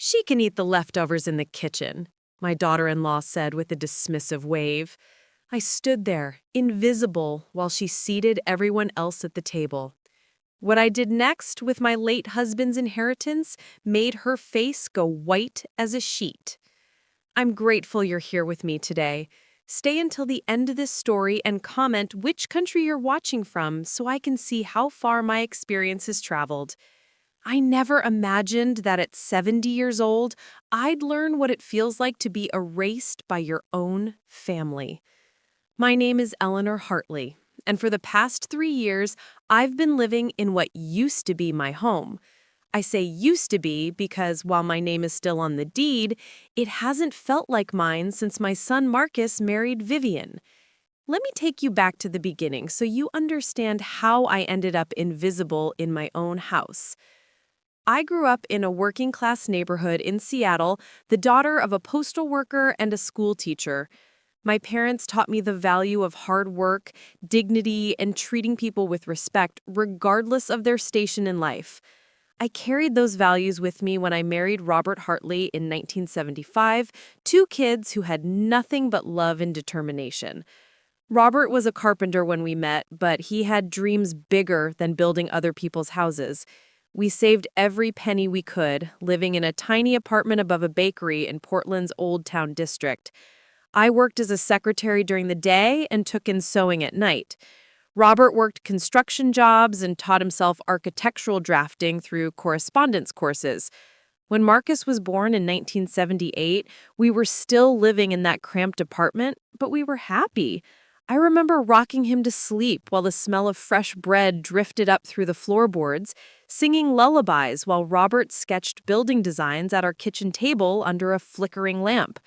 She can eat the leftovers in the kitchen, my daughter-in-law said with a dismissive wave. I stood there, invisible, while she seated everyone else at the table. What I did next with my late husband's inheritance made her face go white as a sheet. I'm grateful you're here with me today. Stay until the end of this story and comment which country you're watching from so I can see how far my experience has traveled. I never imagined that at 70 years old, I'd learn what it feels like to be erased by your own family. My name is Eleanor Hartley, and for the past 3 years, I've been living in what used to be my home. I say used to be because while my name is still on the deed, it hasn't felt like mine since my son Marcus married Vivienne. Let me take you back to the beginning so you understand how I ended up invisible in my own house. I grew up in a working-class neighborhood in Seattle, the daughter of a postal worker and a school teacher. My parents taught me the value of hard work, dignity, and treating people with respect, regardless of their station in life. I carried those values with me when I married Robert Hartley in 1975, 2 kids who had nothing but love and determination. Robert was a carpenter when we met, but he had dreams bigger than building other people's houses. We saved every penny we could, living in a tiny apartment above a bakery in Portland's Old Town district. I worked as a secretary during the day and took in sewing at night. Robert worked construction jobs and taught himself architectural drafting through correspondence courses. When Marcus was born in 1978, we were still living in that cramped apartment, but we were happy. I remember rocking him to sleep while the smell of fresh bread drifted up through the floorboards, singing lullabies while Robert sketched building designs at our kitchen table under a flickering lamp.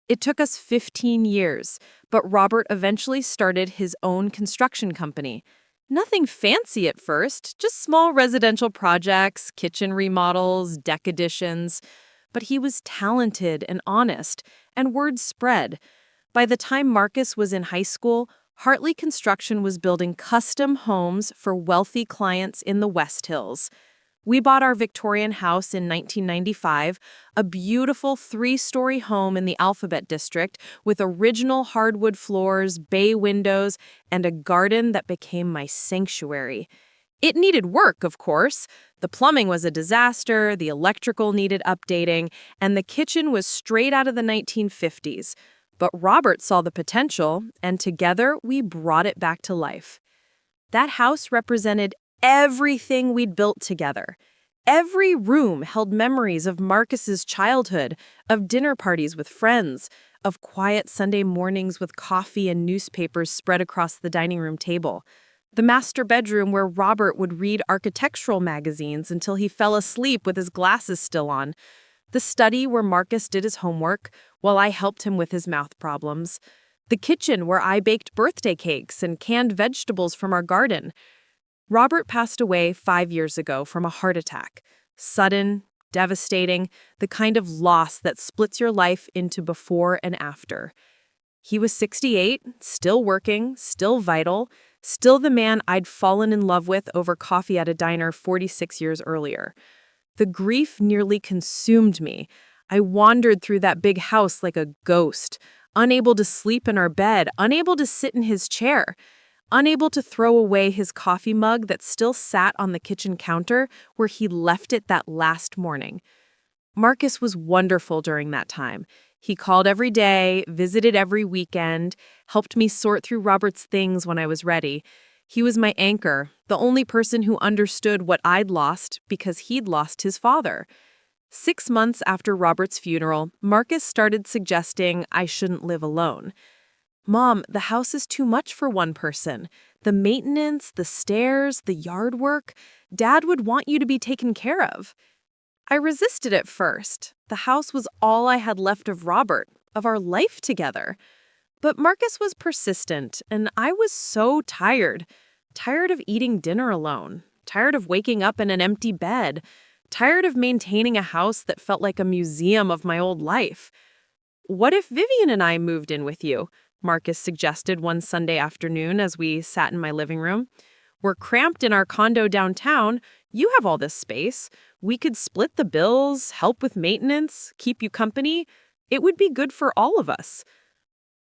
It took us 15 years, but Robert eventually started his own construction company. Nothing fancy at first, just small residential projects, kitchen remodels, deck additions. But he was talented and honest, and word spread. By the time Marcus was in high school, Hartley Construction was building custom homes for wealthy clients in the West Hills. We bought our Victorian house in 1995, a beautiful 3-story home in the Alphabet District with original hardwood floors, bay windows, and a garden that became my sanctuary. It needed work, of course. The plumbing was a disaster, the electrical needed updating, and the kitchen was straight out of the 1950s. But Robert saw the potential, and together we brought it back to life. That house represented everything we'd built together. Every room held memories of Marcus's childhood, of dinner parties with friends, of quiet Sunday mornings with coffee and newspapers spread across the dining room table. The master bedroom where Robert would read architectural magazines until he fell asleep with his glasses still on. The study where Marcus did his homework while I helped him with his math problems. The kitchen where I baked birthday cakes and canned vegetables from our garden. Robert passed away 5 years ago from a heart attack. Sudden, devastating, the kind of loss that splits your life into before and after. He was 68, still working, still vital, still the man I'd fallen in love with over coffee at a diner 46 years earlier. The grief nearly consumed me. I wandered through that big house like a ghost, unable to sleep in our bed, unable to sit in his chair, unable to throw away his coffee mug that still sat on the kitchen counter where he left it that last morning. Marcus was wonderful during that time. He called every day, visited every weekend, helped me sort through Robert's things when I was ready. He was my anchor, the only person who understood what I'd lost because he'd lost his father. 6 months after Robert's funeral, Marcus started suggesting I shouldn't live alone. Mom, the house is too much for one person. The maintenance, the stairs, the yard work. Dad would want you to be taken care of. I resisted at first. The house was all I had left of Robert, of our life together. But Marcus was persistent, and I was so tired. Tired of eating dinner alone. Tired of waking up in an empty bed. Tired of maintaining a house that felt like a museum of my old life. What if Vivienne and I moved in with you? Marcus suggested one Sunday afternoon as we sat in my living room. We're cramped in our condo downtown. You have all this space. We could split the bills, help with maintenance, keep you company. It would be good for all of us.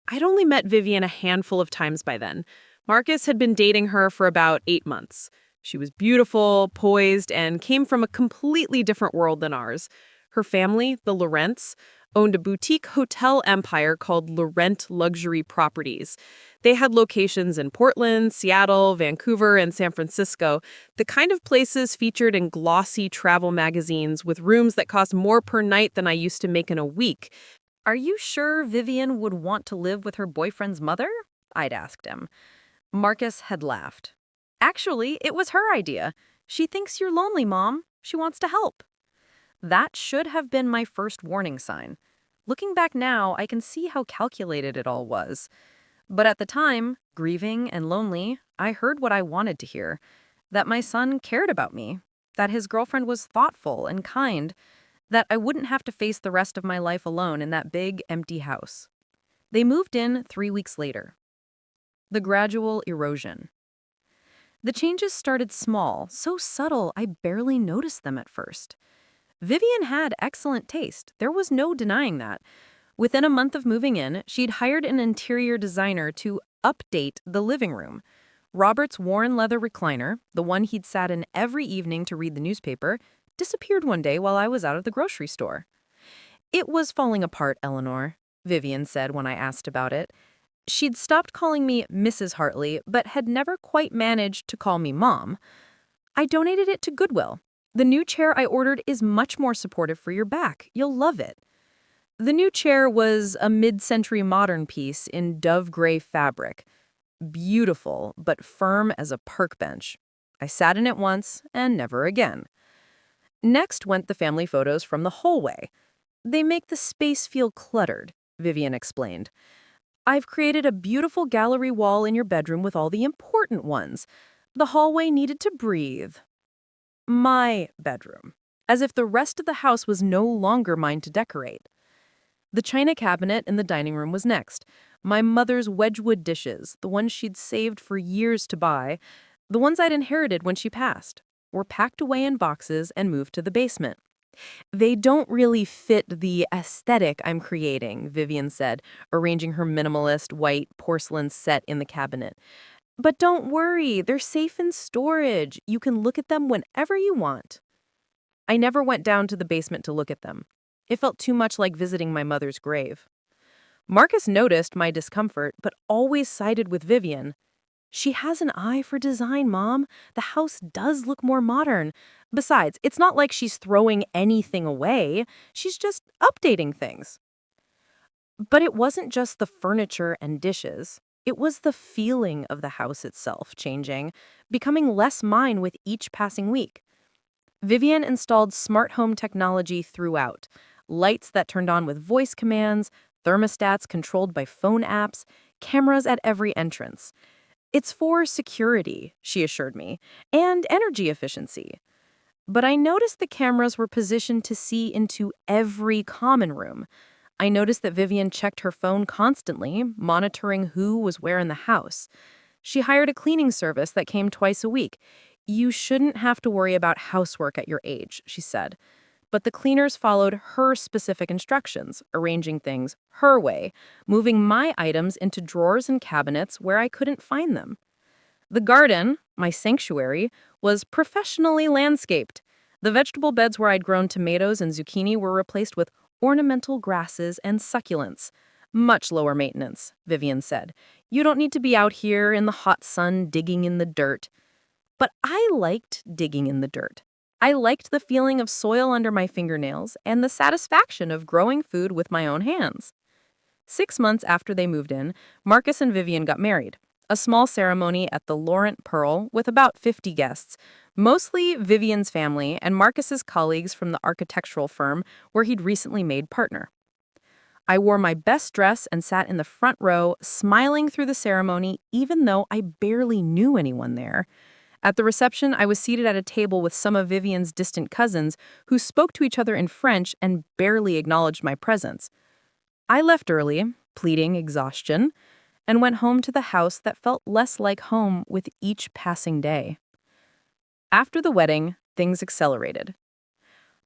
I'd only met Vivienne a handful of times by then. Marcus had been dating her for about 8 months. She was beautiful, poised, and came from a completely different world than ours. Her family, the Lorents, owned a boutique hotel empire called Laurent Luxury Properties. They had locations in Portland, Seattle, Vancouver, and San Francisco, the kind of places featured in glossy travel magazines with rooms that cost more per night than I used to make in a week. Are you sure Vivienne would want to live with her boyfriend's mother? I'd asked him. Marcus had laughed. Actually, it was her idea. She thinks you're lonely, Mom. She wants to help. That should have been my first warning sign. Looking back now, I can see how calculated it all was. But at the time, grieving and lonely, I heard what I wanted to hear. That my son cared about me. That his girlfriend was thoughtful and kind. That I wouldn't have to face the rest of my life alone in that big, empty house. They moved in 3 weeks later. The gradual erosion. The changes started small, so subtle I barely noticed them at first. Vivienne had excellent taste. There was no denying that. Within a month of moving in, she'd hired an interior designer to update the living room. Robert's worn leather recliner, the one he'd sat in every evening to read the newspaper, disappeared one day while I was out of the grocery store. "It was falling apart, Eleanor," Vivienne said when I asked about it. She'd stopped calling me Mrs. Hartley, but had never quite managed to call me Mom. "I donated it to Goodwill. The new chair I ordered is much more supportive for your back. You'll love it." The new chair was a mid-century modern piece in dove gray fabric. Beautiful, but firm as a park bench. I sat in it once and never again. Next went the family photos from the hallway. "They make the space feel cluttered," Vivienne explained. "I've created a beautiful gallery wall in your bedroom with all the important ones. The hallway needed to breathe." My bedroom. As if the rest of the house was no longer mine to decorate. The china cabinet in the dining room was next. My mother's Wedgwood dishes, the ones she'd saved for years to buy, the ones I'd inherited when she passed, were packed away in boxes and moved to the basement. "They don't really fit the aesthetic I'm creating," Vivienne said, arranging her minimalist white porcelain set in the cabinet. "But don't worry, they're safe in storage. You can look at them whenever you want." I never went down to the basement to look at them. It felt too much like visiting my mother's grave. Marcus noticed my discomfort, but always sided with Vivienne. "She has an eye for design, Mom. The house does look more modern. Besides, it's not like she's throwing anything away. She's just updating things." But it wasn't just the furniture and dishes. It was the feeling of the house itself changing, becoming less mine with each passing week. Vivienne installed smart home technology throughout. Lights that turned on with voice commands, thermostats controlled by phone apps, cameras at every entrance. "It's for security," she assured me, "and energy efficiency." But I noticed the cameras were positioned to see into every common room. I noticed that Vivienne checked her phone constantly, monitoring who was where in the house. She hired a cleaning service that came twice a week. "You shouldn't have to worry about housework at your age," she said. But the cleaners followed her specific instructions, arranging things her way, moving my items into drawers and cabinets where I couldn't find them. The garden, my sanctuary, was professionally landscaped. The vegetable beds where I'd grown tomatoes and zucchini were replaced with ornamental grasses and succulents. "Much lower maintenance," Vivienne said. "You don't need to be out here in the hot sun digging in the dirt." But I liked digging in the dirt. I liked the feeling of soil under my fingernails and the satisfaction of growing food with my own hands. 6 months after they moved in, Marcus and Vivienne got married. A small ceremony at the Laurent Pearl with about 50 guests, mostly Vivienne's family and Marcus's colleagues from the architectural firm where he'd recently made partner. I wore my best dress and sat in the front row, smiling through the ceremony even though I barely knew anyone there. At the reception, I was seated at a table with some of Vivienne's distant cousins who spoke to each other in French and barely acknowledged my presence. I left early, pleading exhaustion, and went home to the house that felt less like home with each passing day. After the wedding, things accelerated.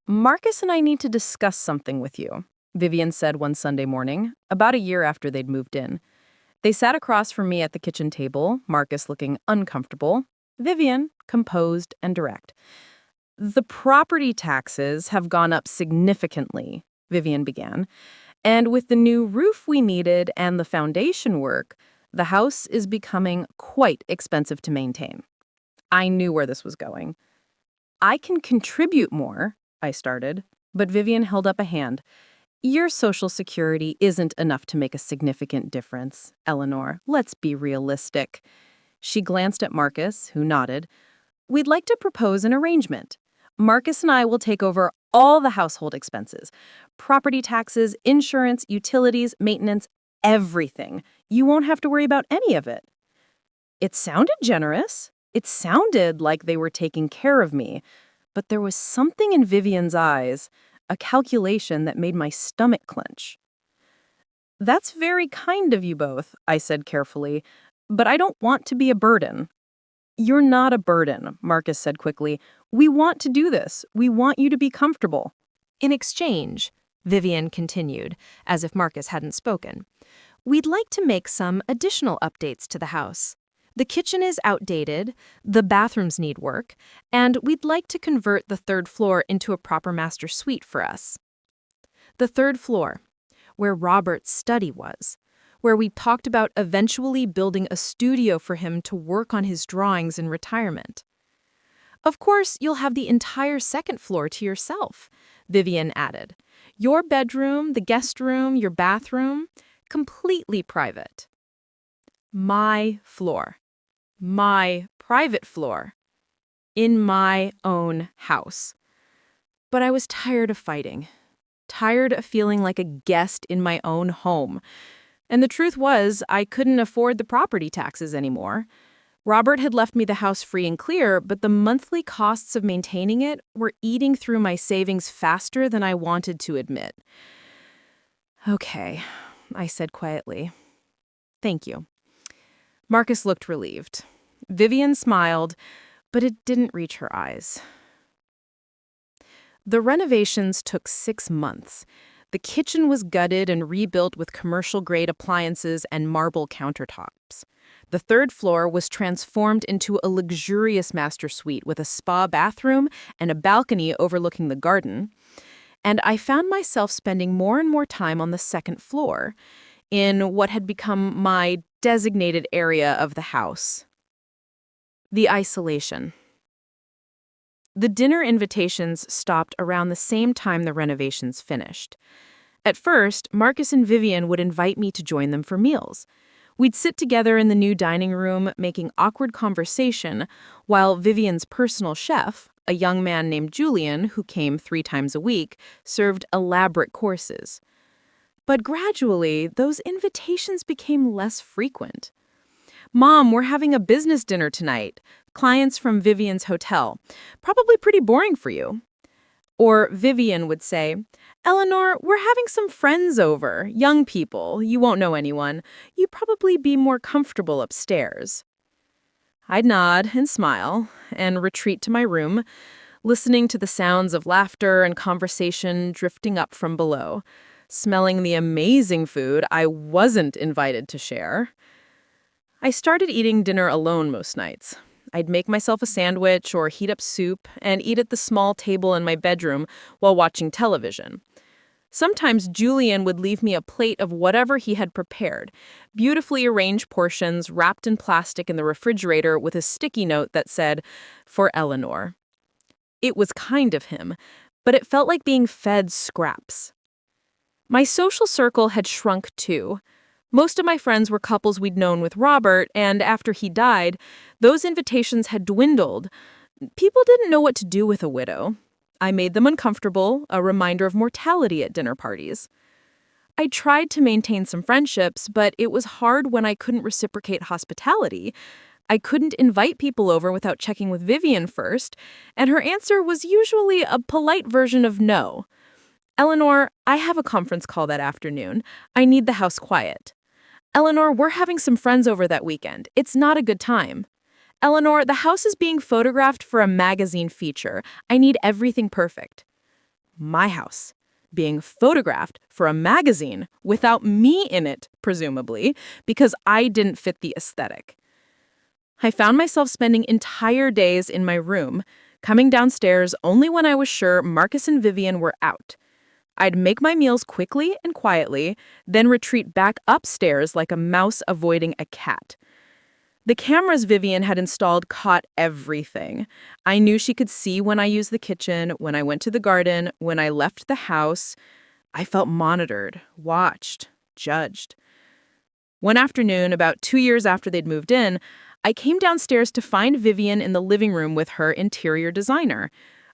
"Marcus and I need to discuss something with you," Vivienne said one Sunday morning, about a year after they'd moved in. They sat across from me at the kitchen table, Marcus looking uncomfortable, Vivienne composed and direct. "The property taxes have gone up significantly," Vivienne began, "and with the new roof we needed and the foundation work, the house is becoming quite expensive to maintain." I knew where this was going. "I can contribute more," I started, but Vivienne held up a hand. "Your Social Security isn't enough to make a significant difference, Eleanor. Let's be realistic." She glanced at Marcus, who nodded. "We'd like to propose an arrangement. Marcus and I will take over all the household expenses. Property taxes, insurance, utilities, maintenance, everything. You won't have to worry about any of it." It sounded generous. It sounded like they were taking care of me. But there was something in Vivienne's eyes, a calculation that made my stomach clench. "That's very kind of you both," I said carefully, "but I don't want to be a burden." "You're not a burden," Marcus said quickly. "We want to do this. We want you to be comfortable." In exchange, Vivienne continued, as if Marcus hadn't spoken, we'd like to make some additional updates to the house. The kitchen is outdated, the bathrooms need work, and we'd like to convert the third floor into a proper master suite for us. The third floor, where Robert's study was, where we talked about eventually building a studio for him to work on his drawings in retirement. Of course, you'll have the entire second floor to yourself, Vivienne added. Your bedroom, the guest room, your bathroom, completely private. My floor. My private floor. In my own house. But I was tired of fighting. Tired of feeling like a guest in my own home. And the truth was, I couldn't afford the property taxes anymore. Robert had left me the house free and clear, but the monthly costs of maintaining it were eating through my savings faster than I wanted to admit. "Okay," I said quietly. "Thank you." Marcus looked relieved. Vivienne smiled, but it didn't reach her eyes. The renovations took 6 months. The kitchen was gutted and rebuilt with commercial-grade appliances and marble countertops. The third floor was transformed into a luxurious master suite with a spa bathroom and a balcony overlooking the garden. And I found myself spending more and more time on the second floor, in what had become my designated area of the house. The isolation. The dinner invitations stopped around the same time the renovations finished. At first, Marcus and Vivienne would invite me to join them for meals. We'd sit together in the new dining room, making awkward conversation, while Vivienne's personal chef, a young man named Julian, who came 3 times a week, served elaborate courses. But gradually, those invitations became less frequent. "Mom, we're having a business dinner tonight. Clients from Vivienne's hotel. Probably pretty boring for you." Or Vivienne would say, "Eleanor, we're having some friends over, young people. You won't know anyone. You'd probably be more comfortable upstairs." I'd nod and smile and retreat to my room, listening to the sounds of laughter and conversation drifting up from below, smelling the amazing food I wasn't invited to share. I started eating dinner alone most nights. I'd make myself a sandwich or heat up soup and eat at the small table in my bedroom while watching television. Sometimes Julian would leave me a plate of whatever he had prepared, beautifully arranged portions wrapped in plastic in the refrigerator with a sticky note that said, "For Eleanor." It was kind of him, but it felt like being fed scraps. My social circle had shrunk too. Most of my friends were couples we'd known with Robert, and after he died, those invitations had dwindled. People didn't know what to do with a widow. I made them uncomfortable, a reminder of mortality at dinner parties. I tried to maintain some friendships, but it was hard when I couldn't reciprocate hospitality. I couldn't invite people over without checking with Vivienne first, and her answer was usually a polite version of no. "Eleanor, I have a conference call that afternoon. I need the house quiet." "Eleanor, we're having some friends over that weekend. It's not a good time." Eleanor, the house is being photographed for a magazine feature. I need everything perfect. My house being photographed for a magazine without me in it, presumably, because I didn't fit the aesthetic. I found myself spending entire days in my room, coming downstairs only when I was sure Marcus and Vivienne were out. I'd make my meals quickly and quietly, then retreat back upstairs like a mouse avoiding a cat. The cameras Vivienne had installed caught everything. I knew she could see when I used the kitchen, when I went to the garden, when I left the house. I felt monitored, watched, judged. One afternoon, about 2 years after they'd moved in, I came downstairs to find Vivienne in the living room with her interior designer,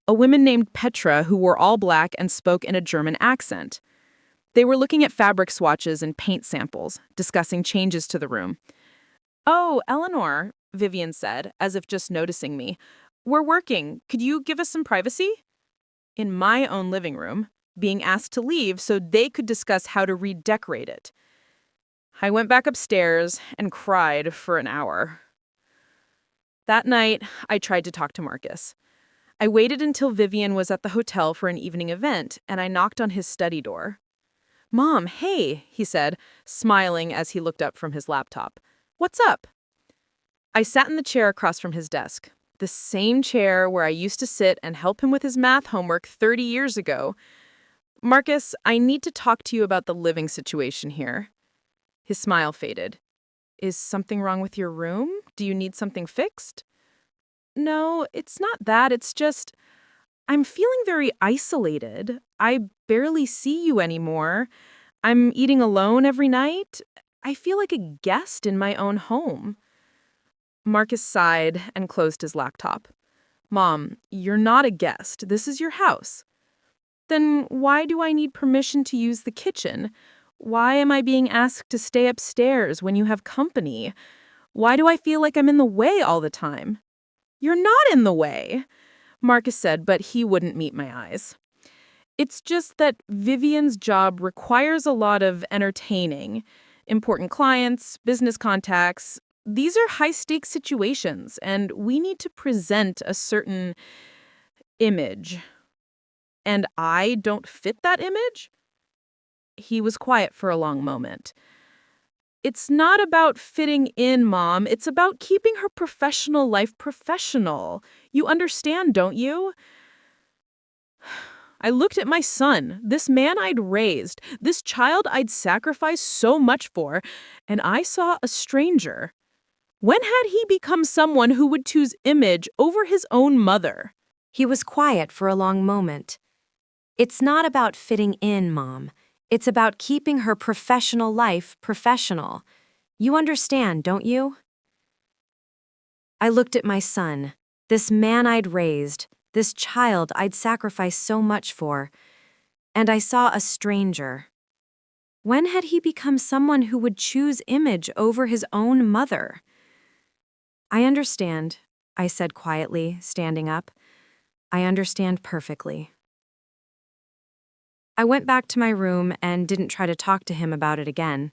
a woman named Petra who wore all black and spoke in a German accent. They were looking at fabric swatches and paint samples, discussing changes to the room. "Oh, Eleanor," Vivienne said, as if just noticing me. "We're working. Could you give us some privacy?" In my own living room, being asked to leave so they could discuss how to redecorate it. I went back upstairs and cried for an hour. That night, I tried to talk to Marcus. I waited until Vivienne was at the hotel for an evening event, and I knocked on his study door. "Mom, hey," he said, smiling as he looked up from his laptop. "What's up?" I sat in the chair across from his desk, the same chair where I used to sit and help him with his math homework 30 years ago. "Marcus, I need to talk to you about the living situation here." His smile faded. "Is something wrong with your room? Do you need something fixed?" "No, it's not that. It's just, I'm feeling very isolated. I barely see you anymore. I'm eating alone every night. I feel like a guest in my own home." Marcus sighed and closed his laptop. "Mom, you're not a guest. This is your house." "Then why do I need permission to use the kitchen? Why am I being asked to stay upstairs when you have company? Why do I feel like I'm in the way all the time?" "You're not in the way," Marcus said, but he wouldn't meet my eyes. "It's just that Vivienne's job requires a lot of entertaining. Important clients, business contacts. These are high-stakes situations, and we need to present a certain image. And I don't fit that image?" He was quiet for a long moment. "It's not about fitting in, Mom. It's about keeping her professional life professional. You understand, don't you?" I looked at my son, this man I'd raised, this child I'd sacrificed so much for, and I saw a stranger. When had he become someone who would choose image over his own mother? He was quiet for a long moment. "It's not about fitting in, Mom. It's about keeping her professional life professional. You understand, don't you?" I looked at my son, this man I'd raised, this child I'd sacrificed so much for, and I saw a stranger. When had he become someone who would choose image over his own mother? "I understand," I said quietly, standing up. "I understand perfectly." I went back to my room and didn't try to talk to him about it again.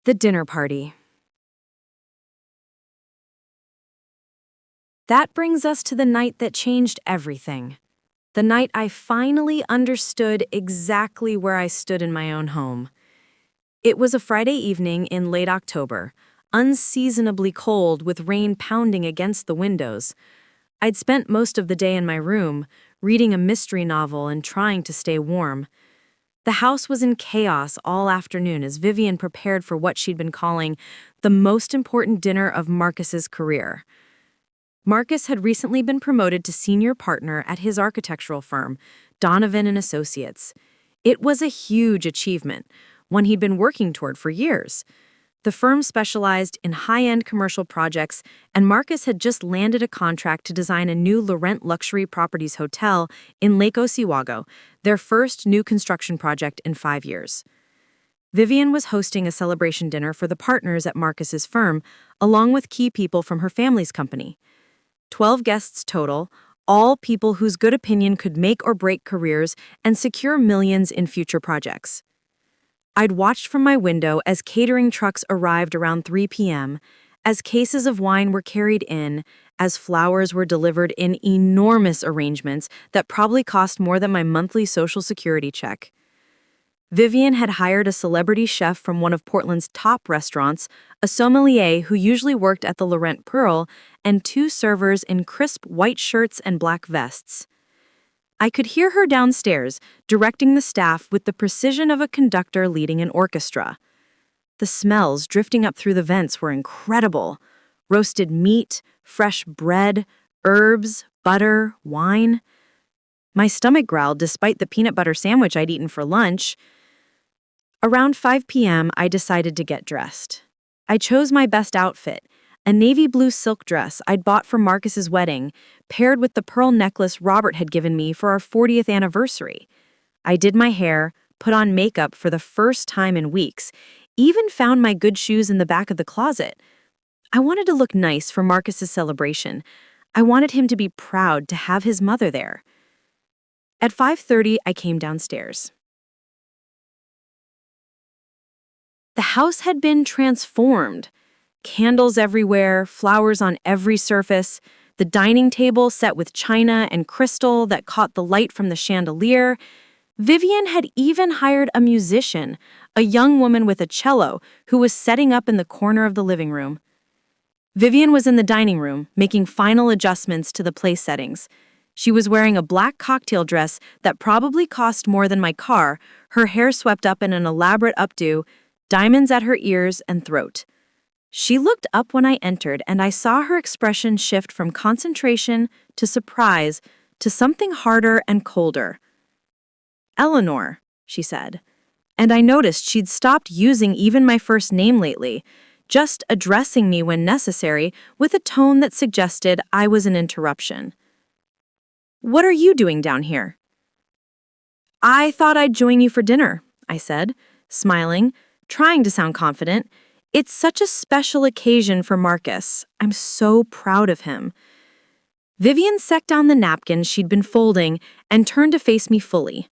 The dinner party. That brings us to the night that changed everything. The night I finally understood exactly where I stood in my own home. It was a Friday evening in late October, unseasonably cold with rain pounding against the windows. I'd spent most of the day in my room, reading a mystery novel and trying to stay warm. The house was in chaos all afternoon as Vivienne prepared for what she'd been calling the most important dinner of Marcus's career. Marcus had recently been promoted to senior partner at his architectural firm, Donovan and Associates. It was a huge achievement, one he'd been working toward for years. The firm specialized in high-end commercial projects, and Marcus had just landed a contract to design a new Laurent Luxury Properties hotel in Lake Oswego, their first new construction project in 5 years. Vivienne was hosting a celebration dinner for the partners at Marcus's firm, along with key people from her family's company. 12 guests total, all people whose good opinion could make or break careers and secure millions in future projects. I'd watched from my window as catering trucks arrived around 3 p.m., as cases of wine were carried in, as flowers were delivered in enormous arrangements that probably cost more than my monthly Social Security check. Vivienne had hired a celebrity chef from one of Portland's top restaurants, a sommelier who usually worked at the Laurent Pearl, and 2 servers in crisp white shirts and black vests. I could hear her downstairs, directing the staff with the precision of a conductor leading an orchestra. The smells drifting up through the vents were incredible. Roasted meat, fresh bread, herbs, butter, wine. My stomach growled despite the peanut butter sandwich I'd eaten for lunch. Around 5 p.m., I decided to get dressed. I chose my best outfit, a navy blue silk dress I'd bought for Marcus's wedding, paired with the pearl necklace Robert had given me for our 40th anniversary. I did my hair, put on makeup for the first time in weeks, even found my good shoes in the back of the closet. I wanted to look nice for Marcus's celebration. I wanted him to be proud to have his mother there. At 5:30, I came downstairs. The house had been transformed. Candles everywhere, flowers on every surface, the dining table set with china and crystal that caught the light from the chandelier. Vivienne had even hired a musician, a young woman with a cello, who was setting up in the corner of the living room. Vivienne was in the dining room, making final adjustments to the place settings. She was wearing a black cocktail dress that probably cost more than my car, her hair swept up in an elaborate updo, diamonds at her ears and throat. She looked up when I entered, and I saw her expression shift from concentration to surprise to something harder and colder. "Eleanor," she said, and I noticed she'd stopped using even my first name lately, just addressing me when necessary with a tone that suggested I was an interruption. "What are you doing down here?" "I thought I'd join you for dinner," I said, smiling, trying to sound confident. "It's such a special occasion for Marcus. I'm so proud of him." Vivienne set down the napkin she'd been folding and turned to face me fully.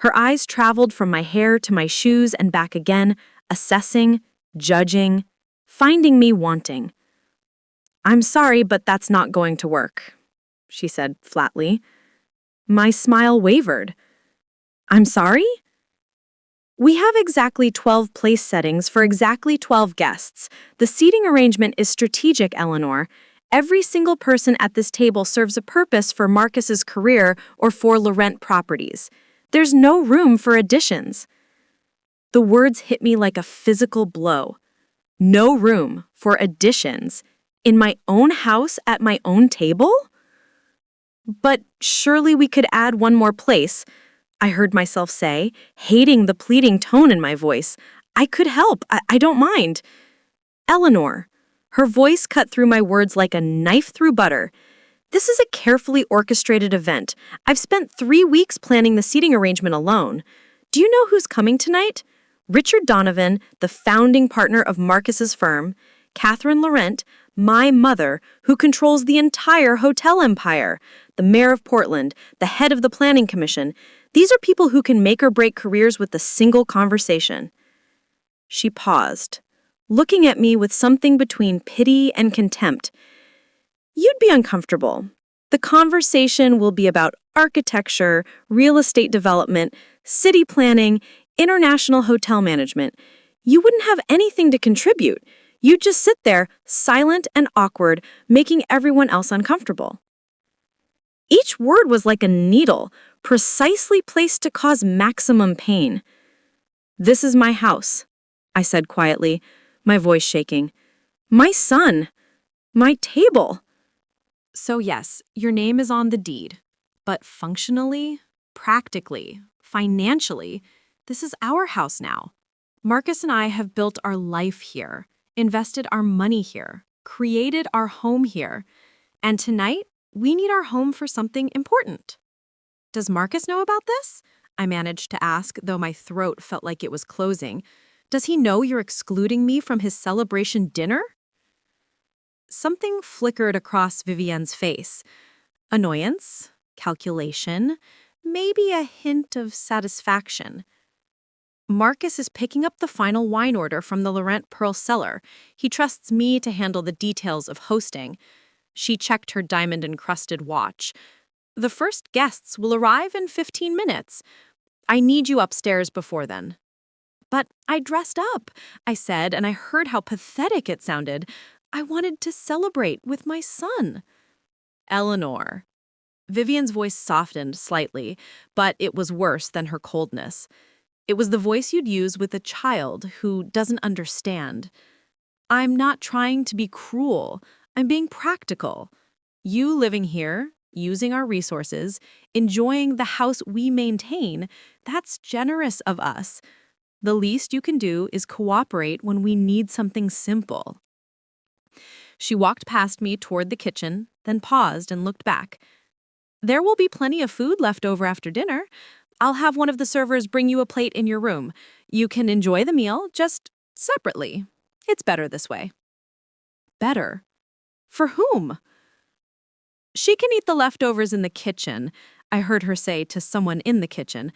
Her eyes traveled from my hair to my shoes and back again, assessing, judging, finding me wanting. "I'm sorry, but that's not going to work," she said flatly. My smile wavered. "I'm sorry?" "We have exactly 12 place settings for exactly 12 guests. The seating arrangement is strategic, Eleanor. Every single person at this table serves a purpose for Marcus's career or for Laurent properties. There's no room for additions." The words hit me like a physical blow. No room for additions in my own house at my own table? "But surely we could add one more place," I heard myself say, hating the pleading tone in my voice. "I could help. I don't mind." "Eleanor." Her voice cut through my words like a knife through butter. "This is a carefully orchestrated event. I've spent 3 weeks planning the seating arrangement alone. Do you know who's coming tonight? Richard Donovan, the founding partner of Marcus's firm, Catherine Laurent, my mother, who controls the entire hotel empire, the mayor of Portland, the head of the planning commission. These are people who can make or break careers with a single conversation." She paused, looking at me with something between pity and contempt. "You'd be uncomfortable. The conversation will be about architecture, real estate development, city planning, international hotel management. You wouldn't have anything to contribute. You'd just sit there, silent and awkward, making everyone else uncomfortable." Each word was like a needle, precisely placed to cause maximum pain. "This is my house," I said quietly, my voice shaking. "My son. My table." So yes, your name is on the deed. But functionally, practically, financially, this is our house now. Marcus and I have built our life here, invested our money here, created our home here. And tonight, we need our home for something important. "Does Marcus know about this?" I managed to ask, though my throat felt like it was closing. "Does he know you're excluding me from his celebration dinner?" Something flickered across Vivienne's face. Annoyance, calculation, maybe a hint of satisfaction. Marcus is picking up the final wine order from the Laurent Pearl cellar. He trusts me to handle the details of hosting. She checked her diamond-encrusted watch. The first guests will arrive in 15 minutes. I need you upstairs before then. But I dressed up, I said, and I heard how pathetic it sounded. I wanted to celebrate with my son. Eleanor. Vivienne's voice softened slightly, but it was worse than her coldness. It was the voice you'd use with a child who doesn't understand. I'm not trying to be cruel. I'm being practical. You living here, using our resources, enjoying the house we maintain, that's generous of us. The least you can do is cooperate when we need something simple. She walked past me toward the kitchen, then paused and looked back. There will be plenty of food left over after dinner. I'll have one of the servers bring you a plate in your room. You can enjoy the meal, just separately. It's better this way. Better? For whom? She can eat the leftovers in the kitchen, I heard her say to someone in the kitchen.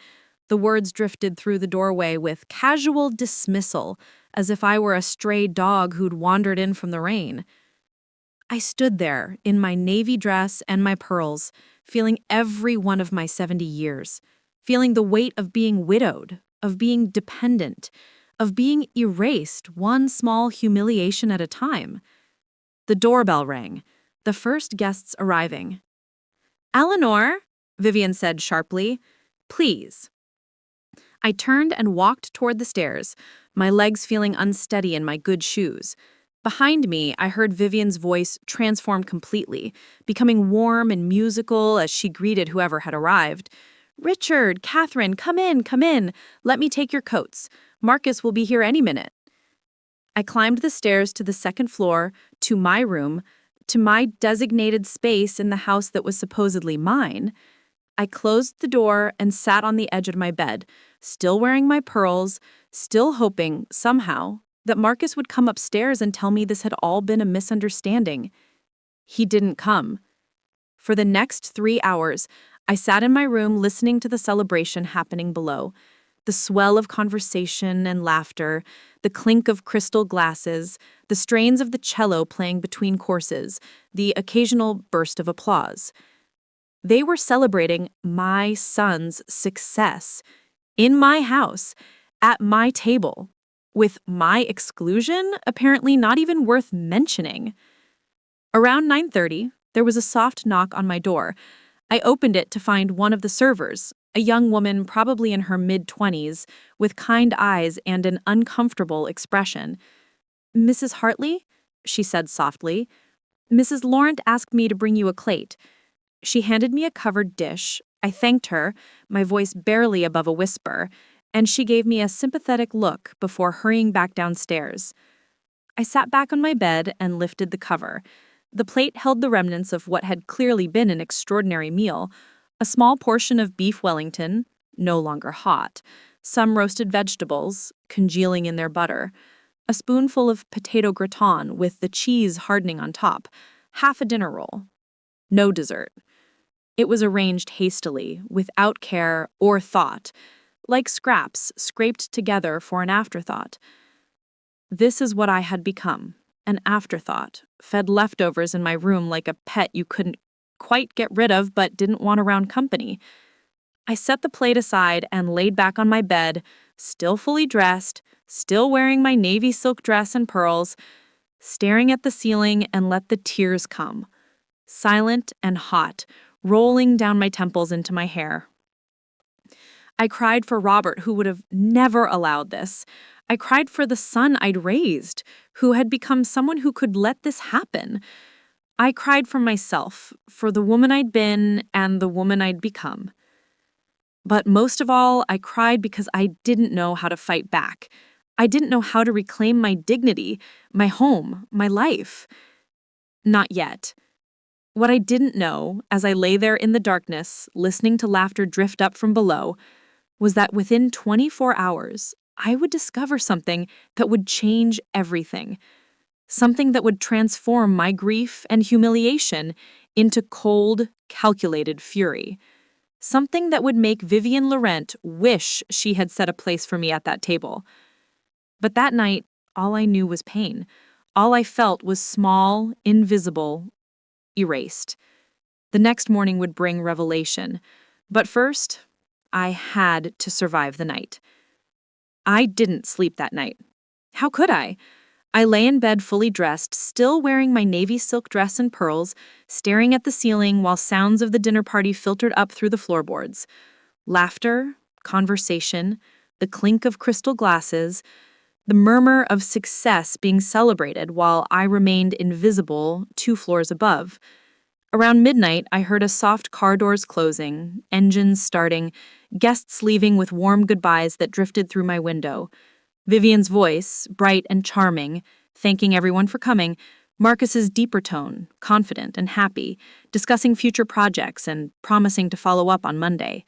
The words drifted through the doorway with casual dismissal, as if I were a stray dog who'd wandered in from the rain. I stood there, in my navy dress and my pearls, feeling every one of my 70 years, feeling the weight of being widowed, of being dependent, of being erased one small humiliation at a time. The doorbell rang, the first guests arriving. "Eleanor," Vivienne said sharply, "please." I turned and walked toward the stairs, my legs feeling unsteady in my good shoes. Behind me, I heard Vivienne's voice transform completely, becoming warm and musical as she greeted whoever had arrived. "Richard, Catherine, come in, come in. Let me take your coats. Marcus will be here any minute." I climbed the stairs to the second floor, to my room, to my designated space in the house that was supposedly mine. I closed the door and sat on the edge of my bed, still wearing my pearls, still hoping, somehow, that Marcus would come upstairs and tell me this had all been a misunderstanding. He didn't come. For the next 3 hours, I sat in my room listening to the celebration happening below. The swell of conversation and laughter, the clink of crystal glasses, the strains of the cello playing between courses, the occasional burst of applause. They were celebrating my son's success, in my house, at my table, with my exclusion apparently not even worth mentioning. Around 9:30, there was a soft knock on my door. I opened it to find one of the servers, a young woman probably in her mid-20s, with kind eyes and an uncomfortable expression. "Mrs. Hartley?" she said softly. "Mrs. Laurent asked me to bring you a plate." She handed me a covered dish. I thanked her, my voice barely above a whisper, and she gave me a sympathetic look before hurrying back downstairs. I sat back on my bed and lifted the cover. The plate held the remnants of what had clearly been an extraordinary meal: a small portion of beef Wellington, no longer hot, some roasted vegetables, congealing in their butter, a spoonful of potato gratin with the cheese hardening on top, half a dinner roll. No dessert. It was arranged hastily, without care or thought, like scraps scraped together for an afterthought. This is what I had become, an afterthought, fed leftovers in my room like a pet you couldn't quite get rid of but didn't want around company. I set the plate aside and laid back on my bed, still fully dressed, still wearing my navy silk dress and pearls, staring at the ceiling and let the tears come, silent and hot, rolling down my temples into my hair. I cried for Robert, who would have never allowed this. I cried for the son I'd raised, who had become someone who could let this happen. I cried for myself, for the woman I'd been and the woman I'd become. But most of all, I cried because I didn't know how to fight back. I didn't know how to reclaim my dignity, my home, my life. Not yet. What I didn't know, as I lay there in the darkness, listening to laughter drift up from below, was that within 24 hours, I would discover something that would change everything. Something that would transform my grief and humiliation into cold, calculated fury. something that would make Vivienne Laurent wish she had set a place for me at that table. But that night, all I knew was pain. All I felt was small, invisible, erased. The next morning would bring revelation. But first, I had to survive the night. I didn't sleep that night. How could I? I lay in bed fully dressed, still wearing my navy silk dress and pearls, staring at the ceiling while sounds of the dinner party filtered up through the floorboards. Laughter, conversation, the clink of crystal glasses, the murmur of success being celebrated while I remained invisible 2 floors above. Around midnight, I heard a soft car doors closing, engines starting, guests leaving with warm goodbyes that drifted through my window. Vivienne's voice, bright and charming, thanking everyone for coming, Marcus's deeper tone, confident and happy, discussing future projects and promising to follow up on Monday.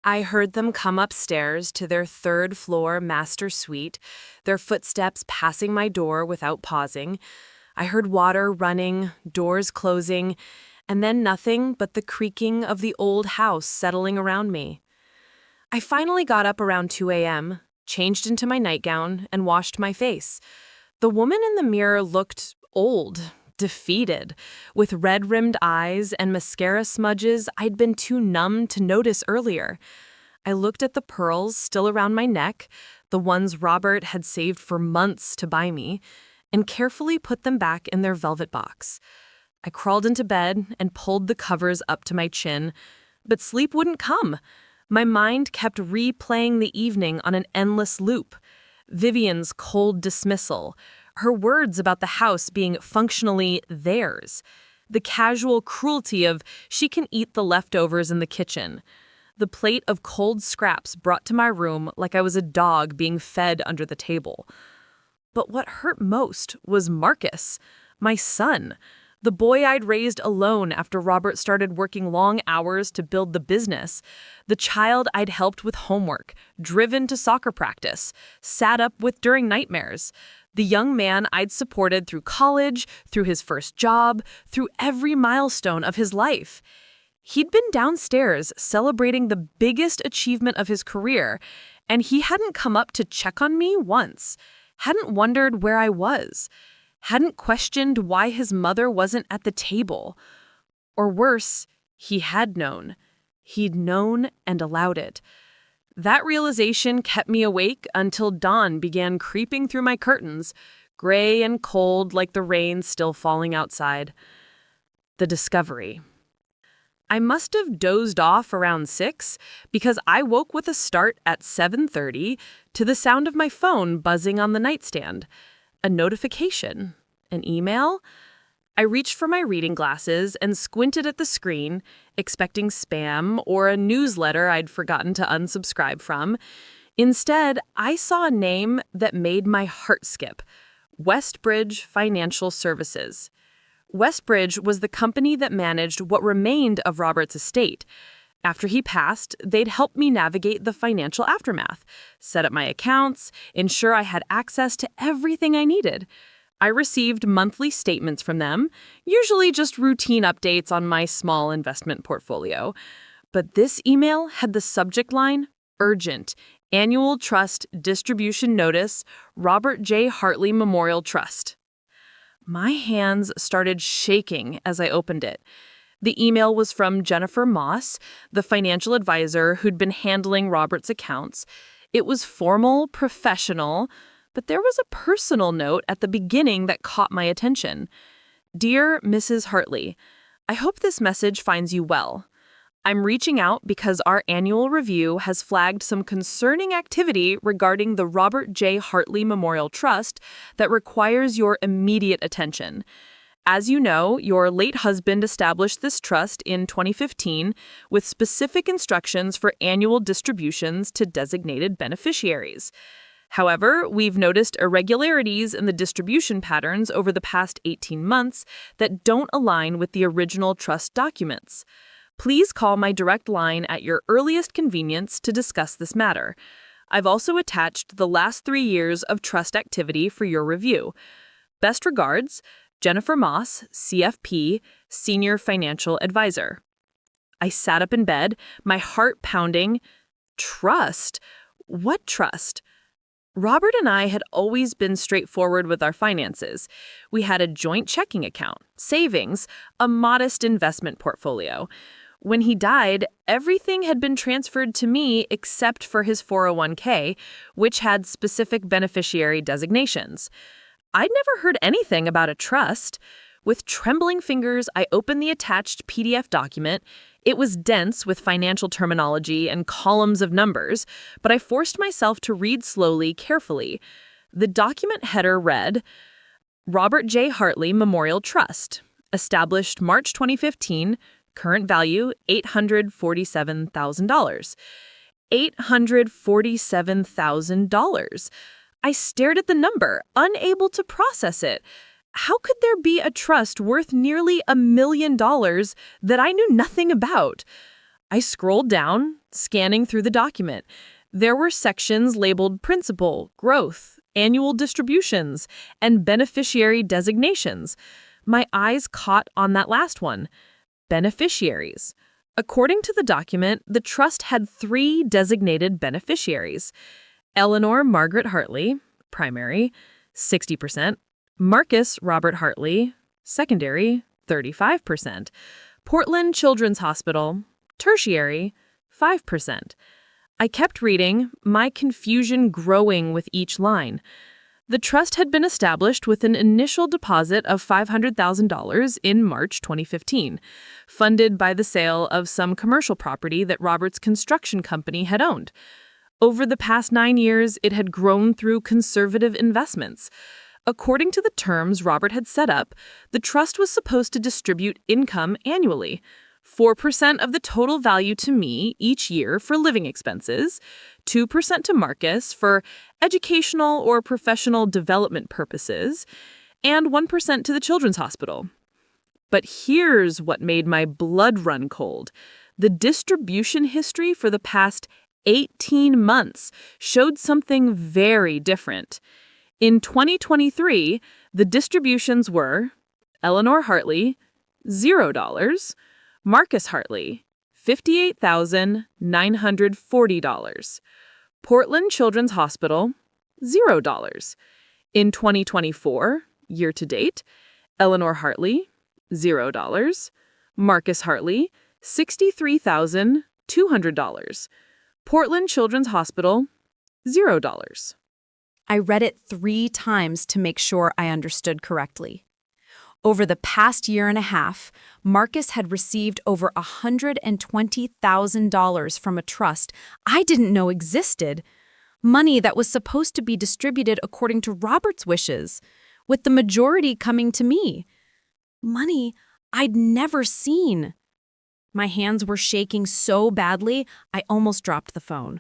I heard them come upstairs to their 3rd floor master suite, their footsteps passing my door without pausing. I heard water running, doors closing, and then nothing but the creaking of the old house settling around me. I finally got up around 2 a.m., changed into my nightgown, and washed my face. The woman in the mirror looked old, defeated, with red-rimmed eyes and mascara smudges I'd been too numb to notice earlier. I looked at the pearls still around my neck, the ones Robert had saved for months to buy me, and carefully put them back in their velvet box. I crawled into bed and pulled the covers up to my chin, but sleep wouldn't come. My mind kept replaying the evening on an endless loop. Vivienne's cold dismissal, her words about the house being functionally theirs, the casual cruelty of she can eat the leftovers in the kitchen, the plate of cold scraps brought to my room like I was a dog being fed under the table. But what hurt most was Marcus, my son, the boy I'd raised alone after Robert started working long hours to build the business, the child I'd helped with homework, driven to soccer practice, sat up with during nightmares, the young man I'd supported through college, through his first job, through every milestone of his life. He'd been downstairs celebrating the biggest achievement of his career, and he hadn't come up to check on me once, hadn't wondered where I was, hadn't questioned why his mother wasn't at the table. Or worse, he had known. He'd known and allowed it. That realization kept me awake until dawn began creeping through my curtains, gray and cold like the rain still falling outside. The discovery. I must have dozed off around 6 because I woke with a start at 7:30 to the sound of my phone buzzing on the nightstand. A notification, an email. I reached for my reading glasses and squinted at the screen, expecting spam or a newsletter I'd forgotten to unsubscribe from. Instead, I saw a name that made my heart skip: Westbridge Financial Services. Westbridge was the company that managed what remained of Robert's estate. After he passed, they'd help me navigate the financial aftermath, set up my accounts, ensure I had access to everything I needed. I received monthly statements from them, usually just routine updates on my small investment portfolio. But this email had the subject line, Urgent, Annual Trust Distribution Notice, Robert J. Hartley Memorial Trust. My hands started shaking as I opened it. The email was from Jennifer Moss, the financial advisor who'd been handling Robert's accounts. It was formal, professional, but there was a personal note at the beginning that caught my attention. Dear Mrs. Hartley, I hope this message finds you well. I'm reaching out because our annual review has flagged some concerning activity regarding the Robert J. Hartley Memorial Trust that requires your immediate attention. As you know, your late husband established this trust in 2015 with specific instructions for annual distributions to designated beneficiaries. However, we've noticed irregularities in the distribution patterns over the past 18 months that don't align with the original trust documents. Please call my direct line at your earliest convenience to discuss this matter. I've also attached the last 3 years of trust activity for your review. Best regards, Jennifer Moss, CFP, Senior Financial Advisor. I sat up in bed, my heart pounding. Trust? What trust? Robert and I had always been straightforward with our finances. We had a joint checking account, savings, a modest investment portfolio. When he died, everything had been transferred to me except for his 401k, which had specific beneficiary designations. I'd never heard anything about a trust. With trembling fingers, I opened the attached PDF document. It was dense with financial terminology and columns of numbers, but I forced myself to read slowly, carefully. The document header read, Robert J. Hartley Memorial Trust, established March 2015, current value $847,000. $847,000. I stared at the number, unable to process it. How could there be a trust worth nearly $1 million that I knew nothing about? I scrolled down, scanning through the document. There were sections labeled principal, growth, annual distributions, and beneficiary designations. My eyes caught on that last one, beneficiaries. According to the document, the trust had 3 designated beneficiaries. Eleanor Margaret Hartley, primary, 60%. Marcus Robert Hartley, secondary, 35%. Portland Children's Hospital, tertiary, 5%. I kept reading, my confusion growing with each line. The trust had been established with an initial deposit of $500,000 in March 2015, funded by the sale of some commercial property that Robert's construction company had owned. Over the past 9 years, it had grown through conservative investments. According to the terms Robert had set up, the trust was supposed to distribute income annually, 4% of the total value to me each year for living expenses, 2% to Marcus for educational or professional development purposes, and 1% to the Children's Hospital. But here's what made my blood run cold. The distribution history for the past 18 months showed something very different. In 2023, the distributions were Eleanor Hartley, $0, Marcus Hartley, $58,940, Portland Children's Hospital, $0. In 2024, year to date, Eleanor Hartley, $0, Marcus Hartley, $63,200, Portland Children's Hospital, $0. I read it 3 times to make sure I understood correctly. Over the past year and a half, Marcus had received over $120,000 from a trust I didn't know existed, money that was supposed to be distributed according to Robert's wishes, with the majority coming to me. Money I'd never seen. My hands were shaking so badly, I almost dropped the phone.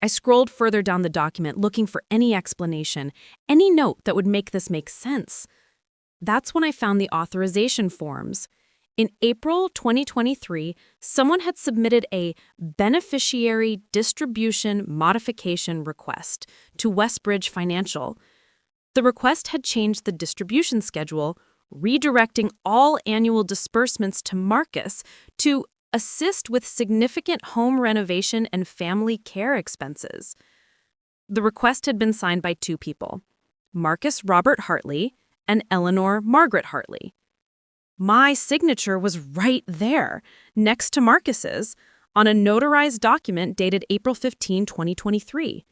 I scrolled further down the document looking for any explanation, any note that would make this make sense. That's when I found the authorization forms. In April 2023, someone had submitted a beneficiary distribution modification request to Westbridge Financial. The request had changed the distribution schedule, redirecting all annual disbursements to Marcus to assist with significant home renovation and family care expenses. The request had been signed by 2 people, Marcus Robert Hartley and Eleanor Margaret Hartley. My signature was right there, next to Marcus's, on a notarized document dated April 15, 2023.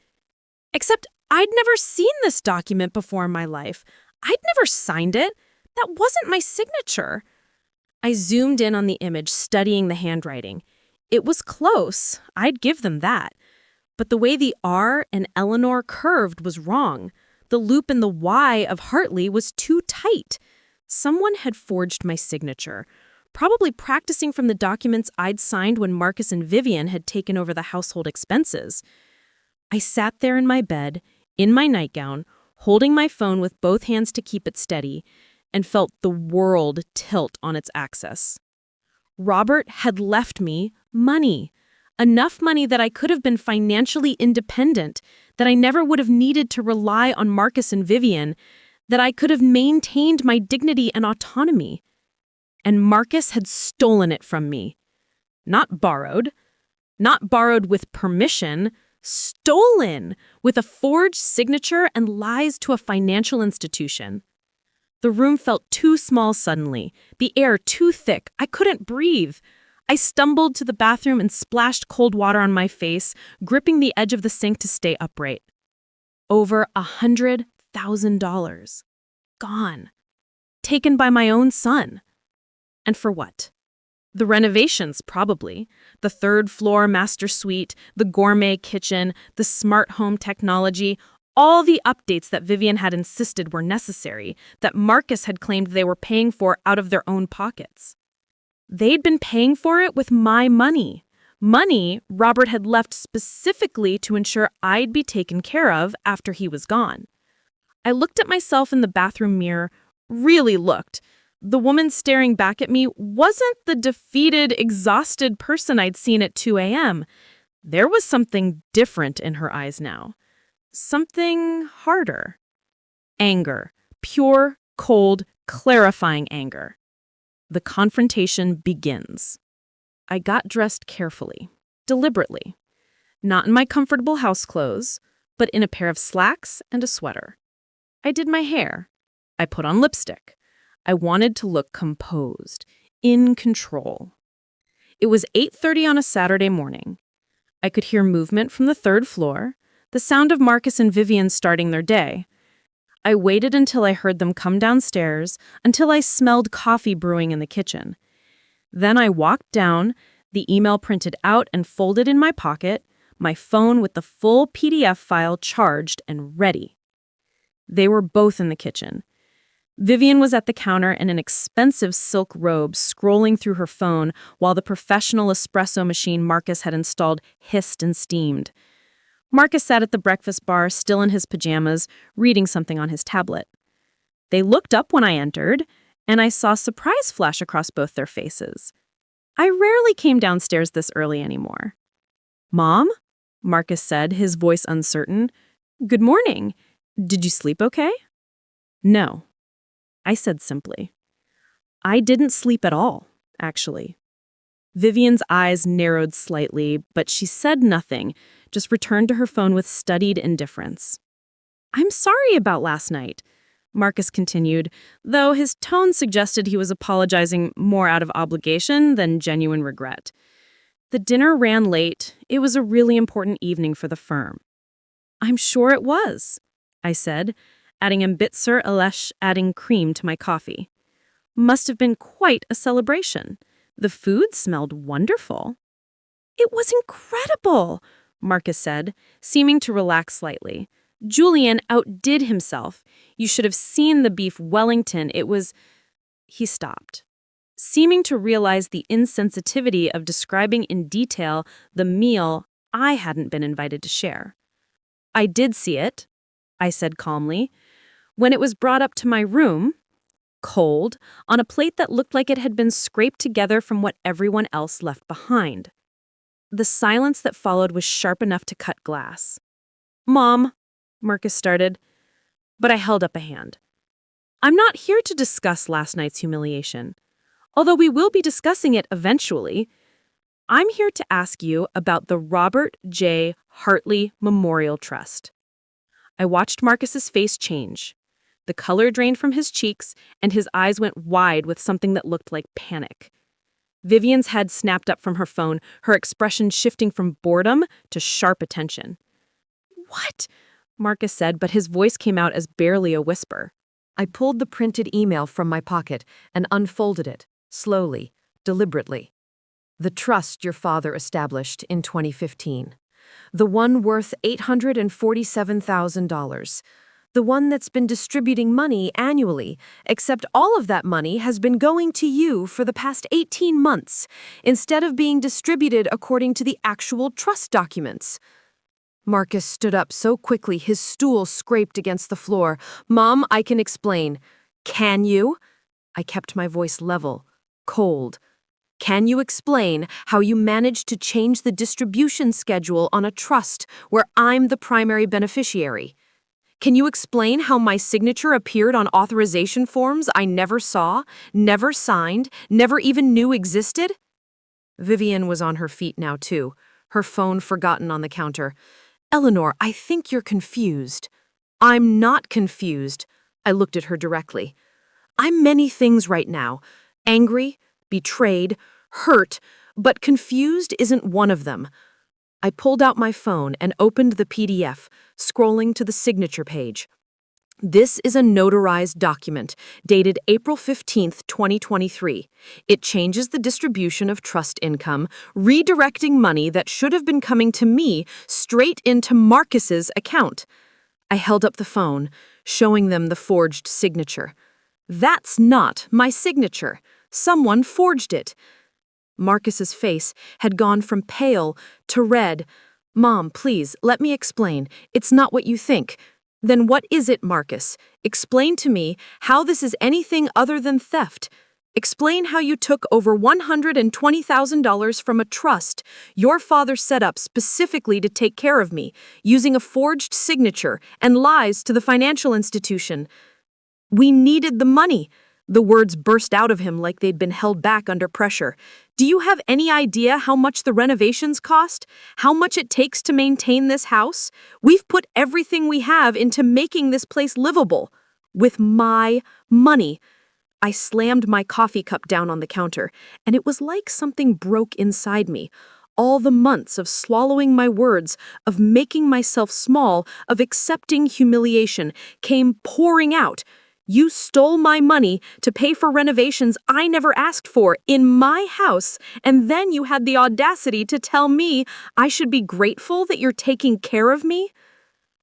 Except I'd never seen this document before in my life. I'd never signed it. That wasn't my signature. I zoomed in on the image, studying the handwriting. It was close, I'd give them that. But the way the R and Eleanor curved was wrong. The loop in the Y of Hartley was too tight. Someone had forged my signature, probably practicing from the documents I'd signed when Marcus and Vivienne had taken over the household expenses. I sat there in my bed, in my nightgown, holding my phone with both hands to keep it steady, and felt the world tilt on its axis. Robert had left me money. Enough money that I could have been financially independent, that I never would have needed to rely on Marcus and Vivienne, that I could have maintained my dignity and autonomy. And Marcus had stolen it from me. Not borrowed. Not borrowed with permission. Stolen with a forged signature and lies to a financial institution. The room felt too small suddenly, the air too thick. I couldn't breathe. I stumbled to the bathroom and splashed cold water on my face, gripping the edge of the sink to stay upright. Over $100,000. Gone. Taken by my own son. And for what? The renovations, probably. The third-floor master suite, the gourmet kitchen, the smart home technology, all the updates that Vivienne had insisted were necessary, that Marcus had claimed they were paying for out of their own pockets. They'd been paying for it with my money. Money Robert had left specifically to ensure I'd be taken care of after he was gone. I looked at myself in the bathroom mirror, really looked. The woman staring back at me wasn't the defeated, exhausted person I'd seen at 2 a.m. There was something different in her eyes now. Something harder. Anger. Pure, cold, clarifying anger. The confrontation begins. I got dressed carefully, deliberately. Not in my comfortable house clothes, but in a pair of slacks and a sweater. I did my hair. I put on lipstick. I wanted to look composed, in control. It was 8:30 on a Saturday morning. I could hear movement from the third floor, the sound of Marcus and Vivienne starting their day. I waited until I heard them come downstairs, until I smelled coffee brewing in the kitchen. Then I walked down, the email printed out and folded in my pocket, my phone with the full PDF file charged and ready. They were both in the kitchen. Vivienne was at the counter in an expensive silk robe, scrolling through her phone while the professional espresso machine Marcus had installed hissed and steamed. Marcus sat at the breakfast bar, still in his pajamas, reading something on his tablet. They looked up when I entered, and I saw surprise flash across both their faces. I rarely came downstairs this early anymore. "Mom?" Marcus said, his voice uncertain. "Good morning. Did you sleep okay?" "No," I said simply. I didn't sleep at all, actually. Vivienne's eyes narrowed slightly, but she said nothing, just returned to her phone with studied indifference. "I'm sorry about last night," Marcus continued, though his tone suggested he was apologizing more out of obligation than genuine regret. The dinner ran late. It was a really important evening for the firm. "I'm sure it was," I said, adding Ambitzer Alesh, adding cream to my coffee. "Must have been quite a celebration. The food smelled wonderful." "It was incredible," Marcus said, seeming to relax slightly. "Julian outdid himself. You should have seen the beef Wellington. It was—" He stopped, seeming to realize the insensitivity of describing in detail the meal I hadn't been invited to share. "I did see it," I said calmly. "When it was brought up to my room, cold, on a plate that looked like it had been scraped together from what everyone else left behind." The silence that followed was sharp enough to cut glass. "Mom," Marcus started, but I held up a hand. "I'm not here to discuss last night's humiliation, although we will be discussing it eventually. I'm here to ask you about the Robert J. Hartley Memorial Trust." I watched Marcus's face change. The color drained from his cheeks, and his eyes went wide with something that looked like panic. Vivienne's head snapped up from her phone, her expression shifting from boredom to sharp attention. "What?" Marcus said, but his voice came out as barely a whisper. I pulled the printed email from my pocket and unfolded it, slowly, deliberately. "The trust your father established in 2015. The one worth $847,000. The one that's been distributing money annually, except all of that money has been going to you for the past 18 months, instead of being distributed according to the actual trust documents." Marcus stood up so quickly his stool scraped against the floor. "Mom, I can explain." "Can you?" I kept my voice level, cold. "Can you explain how you managed to change the distribution schedule on a trust where I'm the primary beneficiary? Can you explain how my signature appeared on authorization forms I never saw, never signed, never even knew existed?" Vivienne was on her feet now, too, her phone forgotten on the counter. Eleanor, I think you're confused. I'm not confused. I looked at her directly. I'm many things right now. Angry, betrayed, hurt, but confused isn't one of them. I pulled out my phone and opened the PDF, scrolling to the signature page. This is a notarized document dated April 15th, 2023. It changes the distribution of trust income, redirecting money that should have been coming to me straight into Marcus's account. I held up the phone, showing them the forged signature. That's not my signature. Someone forged it. Marcus's face had gone from pale to red. Mom, please, let me explain. It's not what you think. Then what is it, Marcus? Explain to me how this is anything other than theft. Explain how you took over $120,000 from a trust your father set up specifically to take care of me, using a forged signature and lies to the financial institution. We needed the money. The words burst out of him like they'd been held back under pressure. Do you have any idea how much the renovations cost? How much it takes to maintain this house? We've put everything we have into making this place livable. With my money. I slammed my coffee cup down on the counter, and it was like something broke inside me. All the months of swallowing my words, of making myself small, of accepting humiliation, came pouring out. You stole my money to pay for renovations I never asked for in my house, and then you had the audacity to tell me I should be grateful that you're taking care of me?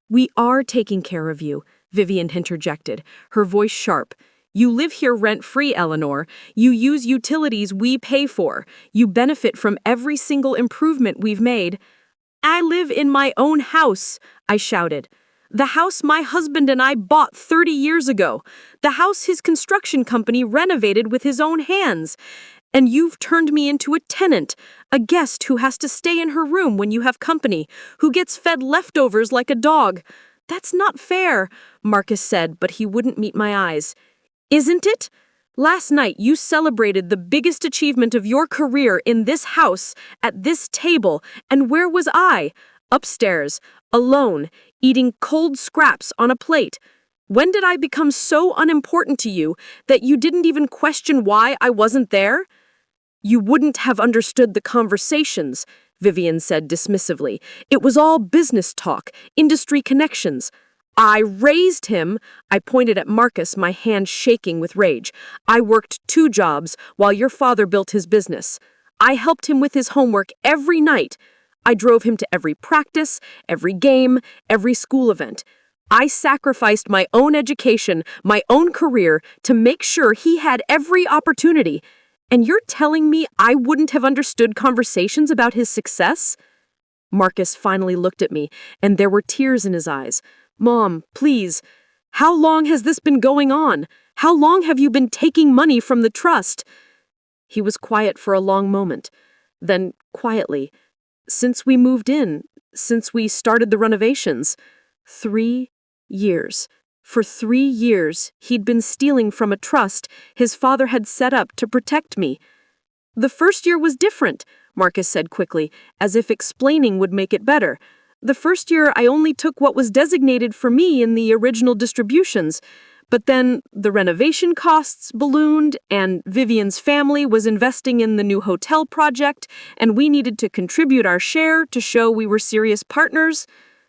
We are taking care of you, Vivienne interjected, her voice sharp. You live here rent-free, Eleanor. You use utilities we pay for. You benefit from every single improvement we've made. I live in my own house, I shouted. The house my husband and I bought 30 years ago. The house his construction company renovated with his own hands. And you've turned me into a tenant, a guest who has to stay in her room when you have company, who gets fed leftovers like a dog. That's not fair, Marcus said, but he wouldn't meet my eyes. Isn't it? Last night you celebrated the biggest achievement of your career in this house, at this table, and where was I? Upstairs, alone, eating cold scraps on a plate. When did I become so unimportant to you that you didn't even question why I wasn't there? You wouldn't have understood the conversations, Vivienne said dismissively. It was all business talk, industry connections. I raised him. I pointed at Marcus, my hand shaking with rage. I worked 2 jobs while your father built his business. I helped him with his homework every night. I drove him to every practice, every game, every school event. I sacrificed my own education, my own career, to make sure he had every opportunity. And you're telling me I wouldn't have understood conversations about his success? Marcus finally looked at me, and there were tears in his eyes. Mom, please. How long has this been going on? How long have you been taking money from the trust? He was quiet for a long moment. Then, quietly, since we moved in, since we started the renovations, 3 years. For 3 years, he'd been stealing from a trust his father had set up to protect me. The first year was different, Marcus said quickly, as if explaining would make it better. The first year, I only took what was designated for me in the original distributions. But then the renovation costs ballooned, and Vivienne's family was investing in the new hotel project, and we needed to contribute our share to show we were serious partners.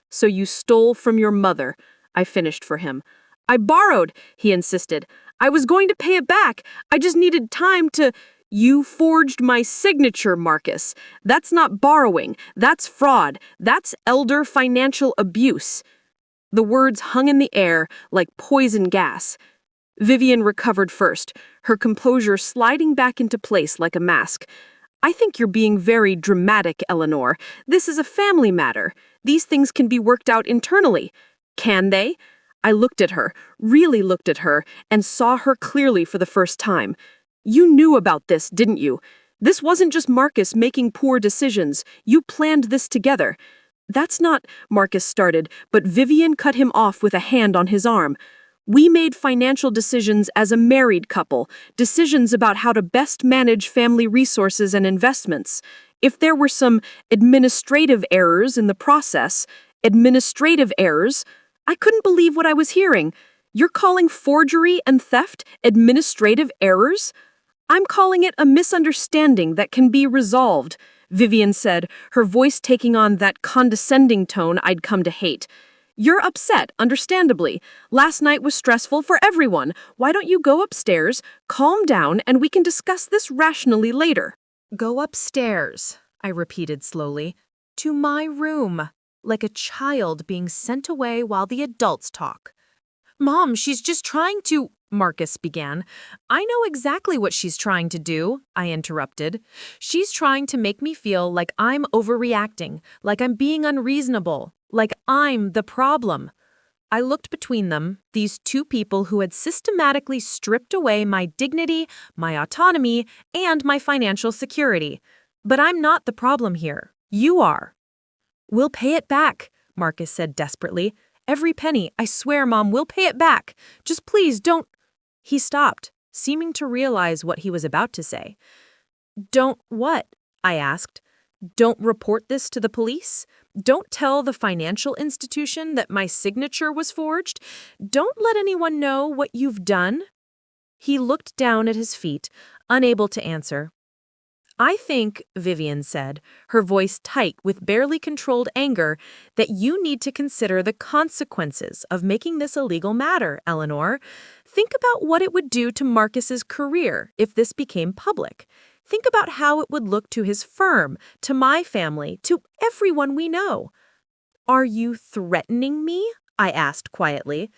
So you stole from your mother, I finished for him. I borrowed, he insisted. I was going to pay it back. I just needed time to... You forged my signature, Marcus. That's not borrowing. That's fraud. That's elder financial abuse. The words hung in the air like poison gas. Vivienne recovered first, her composure sliding back into place like a mask. I think you're being very dramatic, Eleanor. This is a family matter. These things can be worked out internally. Can they? I looked at her, really looked at her, and saw her clearly for the first time. You knew about this, didn't you? This wasn't just Marcus making poor decisions. You planned this together. That's not, Marcus started, but Vivienne cut him off with a hand on his arm. We made financial decisions as a married couple, decisions about how to best manage family resources and investments. If there were some administrative errors in the process, administrative errors, I couldn't believe what I was hearing. You're calling forgery and theft administrative errors? I'm calling it a misunderstanding that can be resolved, Vivienne said, her voice taking on that condescending tone I'd come to hate. You're upset, understandably. Last night was stressful for everyone. Why don't you go upstairs, calm down, and we can discuss this rationally later? Go upstairs, I repeated slowly, to my room, like a child being sent away while the adults talk. Mom, she's just trying to, Marcus began. I know exactly what she's trying to do, I interrupted. She's trying to make me feel like I'm overreacting, like I'm being unreasonable, like I'm the problem. I looked between them, these two people who had systematically stripped away my dignity, my autonomy, and my financial security. But I'm not the problem here. You are. We'll pay it back, Marcus said desperately. Every penny, I swear, Mom, we'll pay it back. Just please don't. He stopped, seeming to realize what he was about to say. Don't what? I asked. Don't report this to the police? Don't tell the financial institution that my signature was forged? Don't let anyone know what you've done? He looked down at his feet, unable to answer. I think, Vivienne said, her voice tight with barely controlled anger, that you need to consider the consequences of making this a legal matter, Eleanor. Think about what it would do to Marcus's career if this became public. Think about how it would look to his firm, to my family, to everyone we know. Are you threatening me? I asked quietly.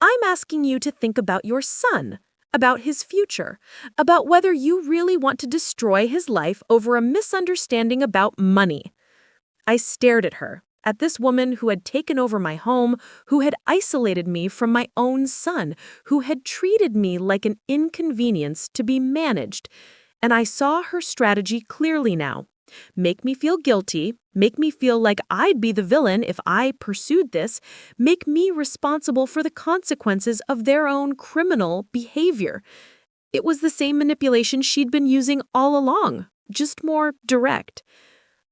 I'm asking you to think about your son, about his future, about whether you really want to destroy his life over a misunderstanding about money. I stared at her, at this woman who had taken over my home, who had isolated me from my own son, who had treated me like an inconvenience to be managed. And I saw her strategy clearly now. Make me feel guilty, make me feel like I'd be the villain if I pursued this, make me responsible for the consequences of their own criminal behavior. It was the same manipulation she'd been using all along, just more direct.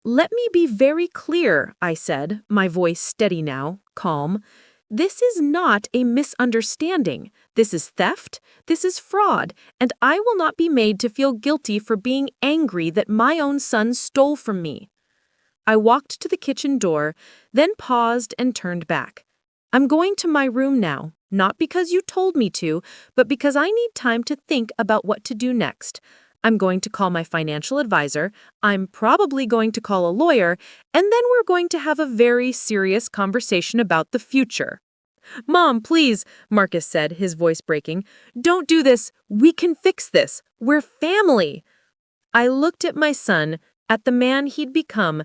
Let me be very clear, I said, my voice steady now, calm. This is not a misunderstanding. This is theft, this is fraud, and I will not be made to feel guilty for being angry that my own son stole from me. I walked to the kitchen door, then paused and turned back. I'm going to my room now, not because you told me to, but because I need time to think about what to do next. I'm going to call my financial advisor, I'm probably going to call a lawyer, and then we're going to have a very serious conversation about the future. Mom, please, Marcus said, his voice breaking. Don't do this. We can fix this. We're family. I looked at my son, at the man he'd become,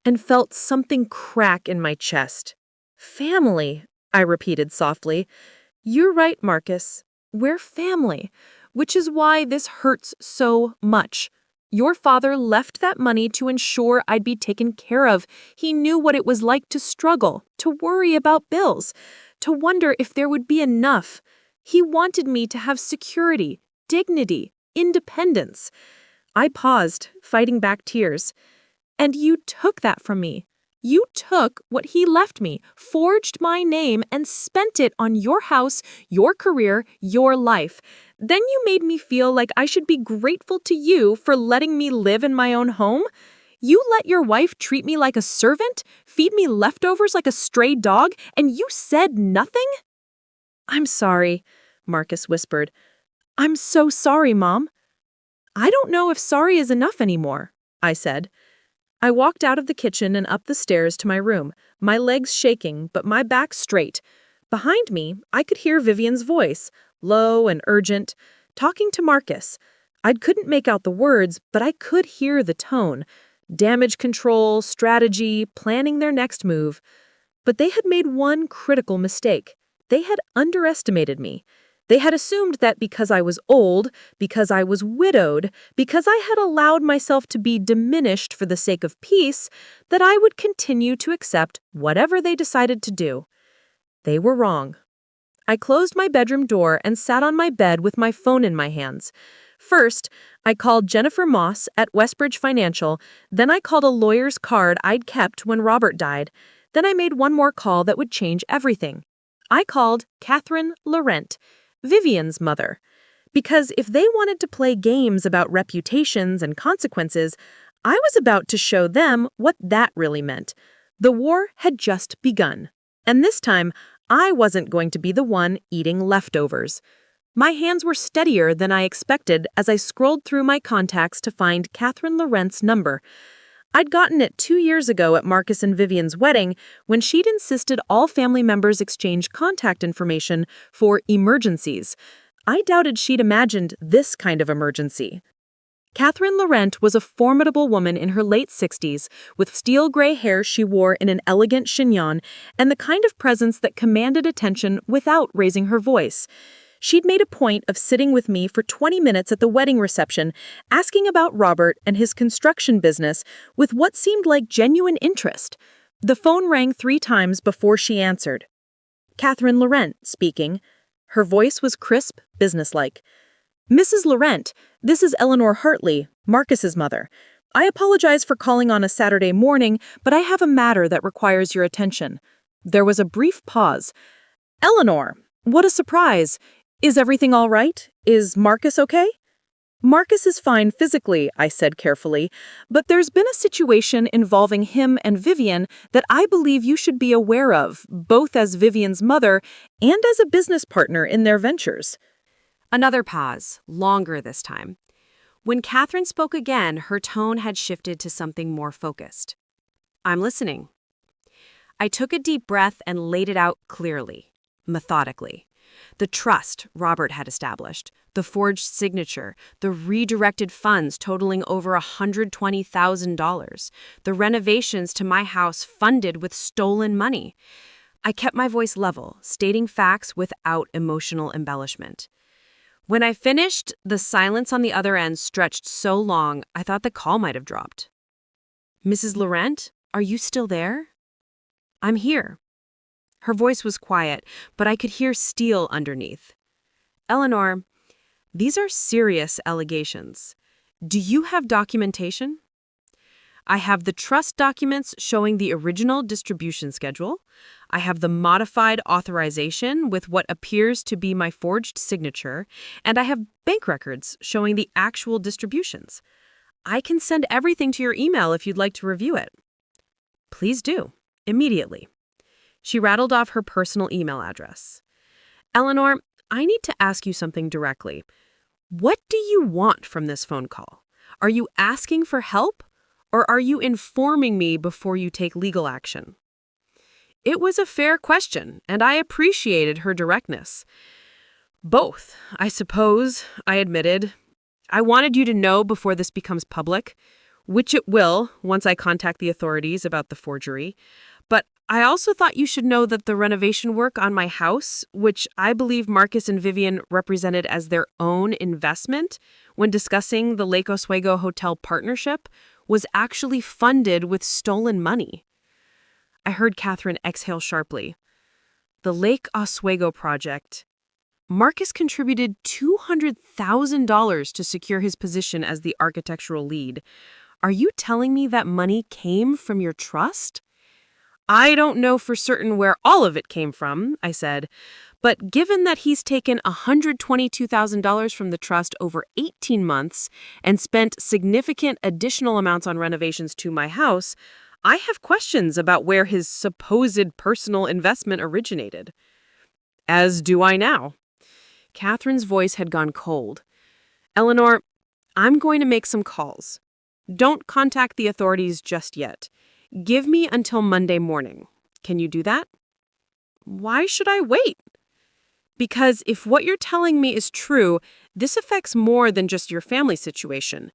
and felt something crack in my chest. Family, I repeated softly. You're right, Marcus. We're family. Which is why this hurts so much. Your father left that money to ensure I'd be taken care of. He knew what it was like to struggle, to worry about bills, to wonder if there would be enough. He wanted me to have security, dignity, independence. I paused, fighting back tears. And you took that from me. You took what he left me, forged my name, and spent it on your house, your career, your life. Then you made me feel like I should be grateful to you for letting me live in my own home. You let your wife treat me like a servant, feed me leftovers like a stray dog, and you said nothing? I'm sorry, Marcus whispered. I'm so sorry, Mom. I don't know if sorry is enough anymore, I said. I walked out of the kitchen and up the stairs to my room, my legs shaking, but my back straight. Behind me, I could hear Vivienne's voice, low and urgent, talking to Marcus. I couldn't make out the words, but I could hear the tone. Damage control, strategy, planning their next move. But they had made one critical mistake. They had underestimated me. They had assumed that because I was old, because I was widowed, because I had allowed myself to be diminished for the sake of peace, that I would continue to accept whatever they decided to do. They were wrong. I closed my bedroom door and sat on my bed with my phone in my hands. First, I called Jennifer Moss at Westbridge Financial, then I called a lawyer's card I'd kept when Robert died. Then I made one more call that would change everything. I called Catherine Laurent, Vivienne's mother. Because if they wanted to play games about reputations and consequences, I was about to show them what that really meant. The war had just begun. And this time, I wasn't going to be the one eating leftovers. My hands were steadier than I expected as I scrolled through my contacts to find Catherine Laurent's number. I'd gotten it 2 years ago at Marcus and Vivienne's wedding when she'd insisted all family members exchange contact information for emergencies. I doubted she'd imagined this kind of emergency. Catherine Laurent was a formidable woman in her late 60s, with steel gray hair she wore in an elegant chignon and the kind of presence that commanded attention without raising her voice. She'd made a point of sitting with me for 20 minutes at the wedding reception, asking about Robert and his construction business with what seemed like genuine interest. The phone rang 3 times before she answered. Catherine Laurent speaking. Her voice was crisp, businesslike. Mrs. Laurent, this is Eleanor Hartley, Marcus's mother. I apologize for calling on a Saturday morning, but I have a matter that requires your attention. There was a brief pause. Eleanor, what a surprise. Is everything all right? Is Marcus okay? Marcus is fine physically, I said carefully, but there's been a situation involving him and Vivienne that I believe you should be aware of, both as Vivienne's mother and as a business partner in their ventures. Another pause, longer this time. When Catherine spoke again, her tone had shifted to something more focused. I'm listening. I took a deep breath and laid it out clearly, methodically. The trust Robert had established, the forged signature, the redirected funds totaling over $120,000, the renovations to my house funded with stolen money. I kept my voice level, stating facts without emotional embellishment. When I finished, the silence on the other end stretched so long I thought the call might have dropped. Mrs. Laurent, are you still there? I'm here. Her voice was quiet, but I could hear steel underneath. Eleanor, these are serious allegations. Do you have documentation? I have the trust documents showing the original distribution schedule. I have the modified authorization with what appears to be my forged signature, and I have bank records showing the actual distributions. I can send everything to your email if you'd like to review it. Please do, immediately. She rattled off her personal email address. Eleanor, I need to ask you something directly. What do you want from this phone call? Are you asking for help, or are you informing me before you take legal action? It was a fair question, and I appreciated her directness. Both, I suppose, I admitted. I wanted you to know before this becomes public, which it will once I contact the authorities about the forgery. But I also thought you should know that the renovation work on my house, which I believe Marcus and Vivienne represented as their own investment when discussing the Lake Oswego Hotel partnership, was actually funded with stolen money. I heard Catherine exhale sharply. The Lake Oswego project. Marcus contributed $200,000 to secure his position as the architectural lead. Are you telling me that money came from your trust? I don't know for certain where all of it came from, I said, but given that he's taken $122,000 from the trust over 18 months and spent significant additional amounts on renovations to my house, I have questions about where his supposed personal investment originated. As do I now. Catherine's voice had gone cold. Eleanor, I'm going to make some calls. Don't contact the authorities just yet. Give me until Monday morning. Can you do that? Why should I wait? Because if what you're telling me is true, this affects more than just your family situation.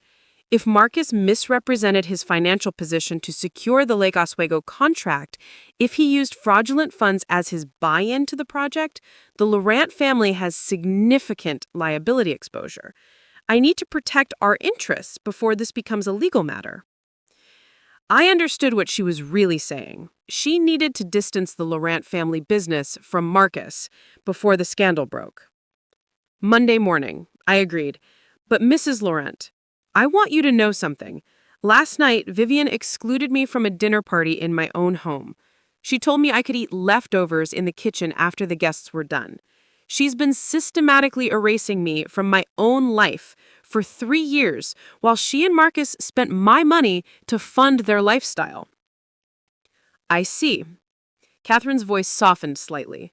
If Marcus misrepresented his financial position to secure the Lake Oswego contract, if he used fraudulent funds as his buy-in to the project, the Laurent family has significant liability exposure. I need to protect our interests before this becomes a legal matter. I understood what she was really saying. She needed to distance the Laurent family business from Marcus before the scandal broke. Monday morning, I agreed. But Mrs. Laurent, I want you to know something. Last night, Vivienne excluded me from a dinner party in my own home. She told me I could eat leftovers in the kitchen after the guests were done. She's been systematically erasing me from my own life for 3 years, while she and Marcus spent my money to fund their lifestyle. I see. Catherine's voice softened slightly.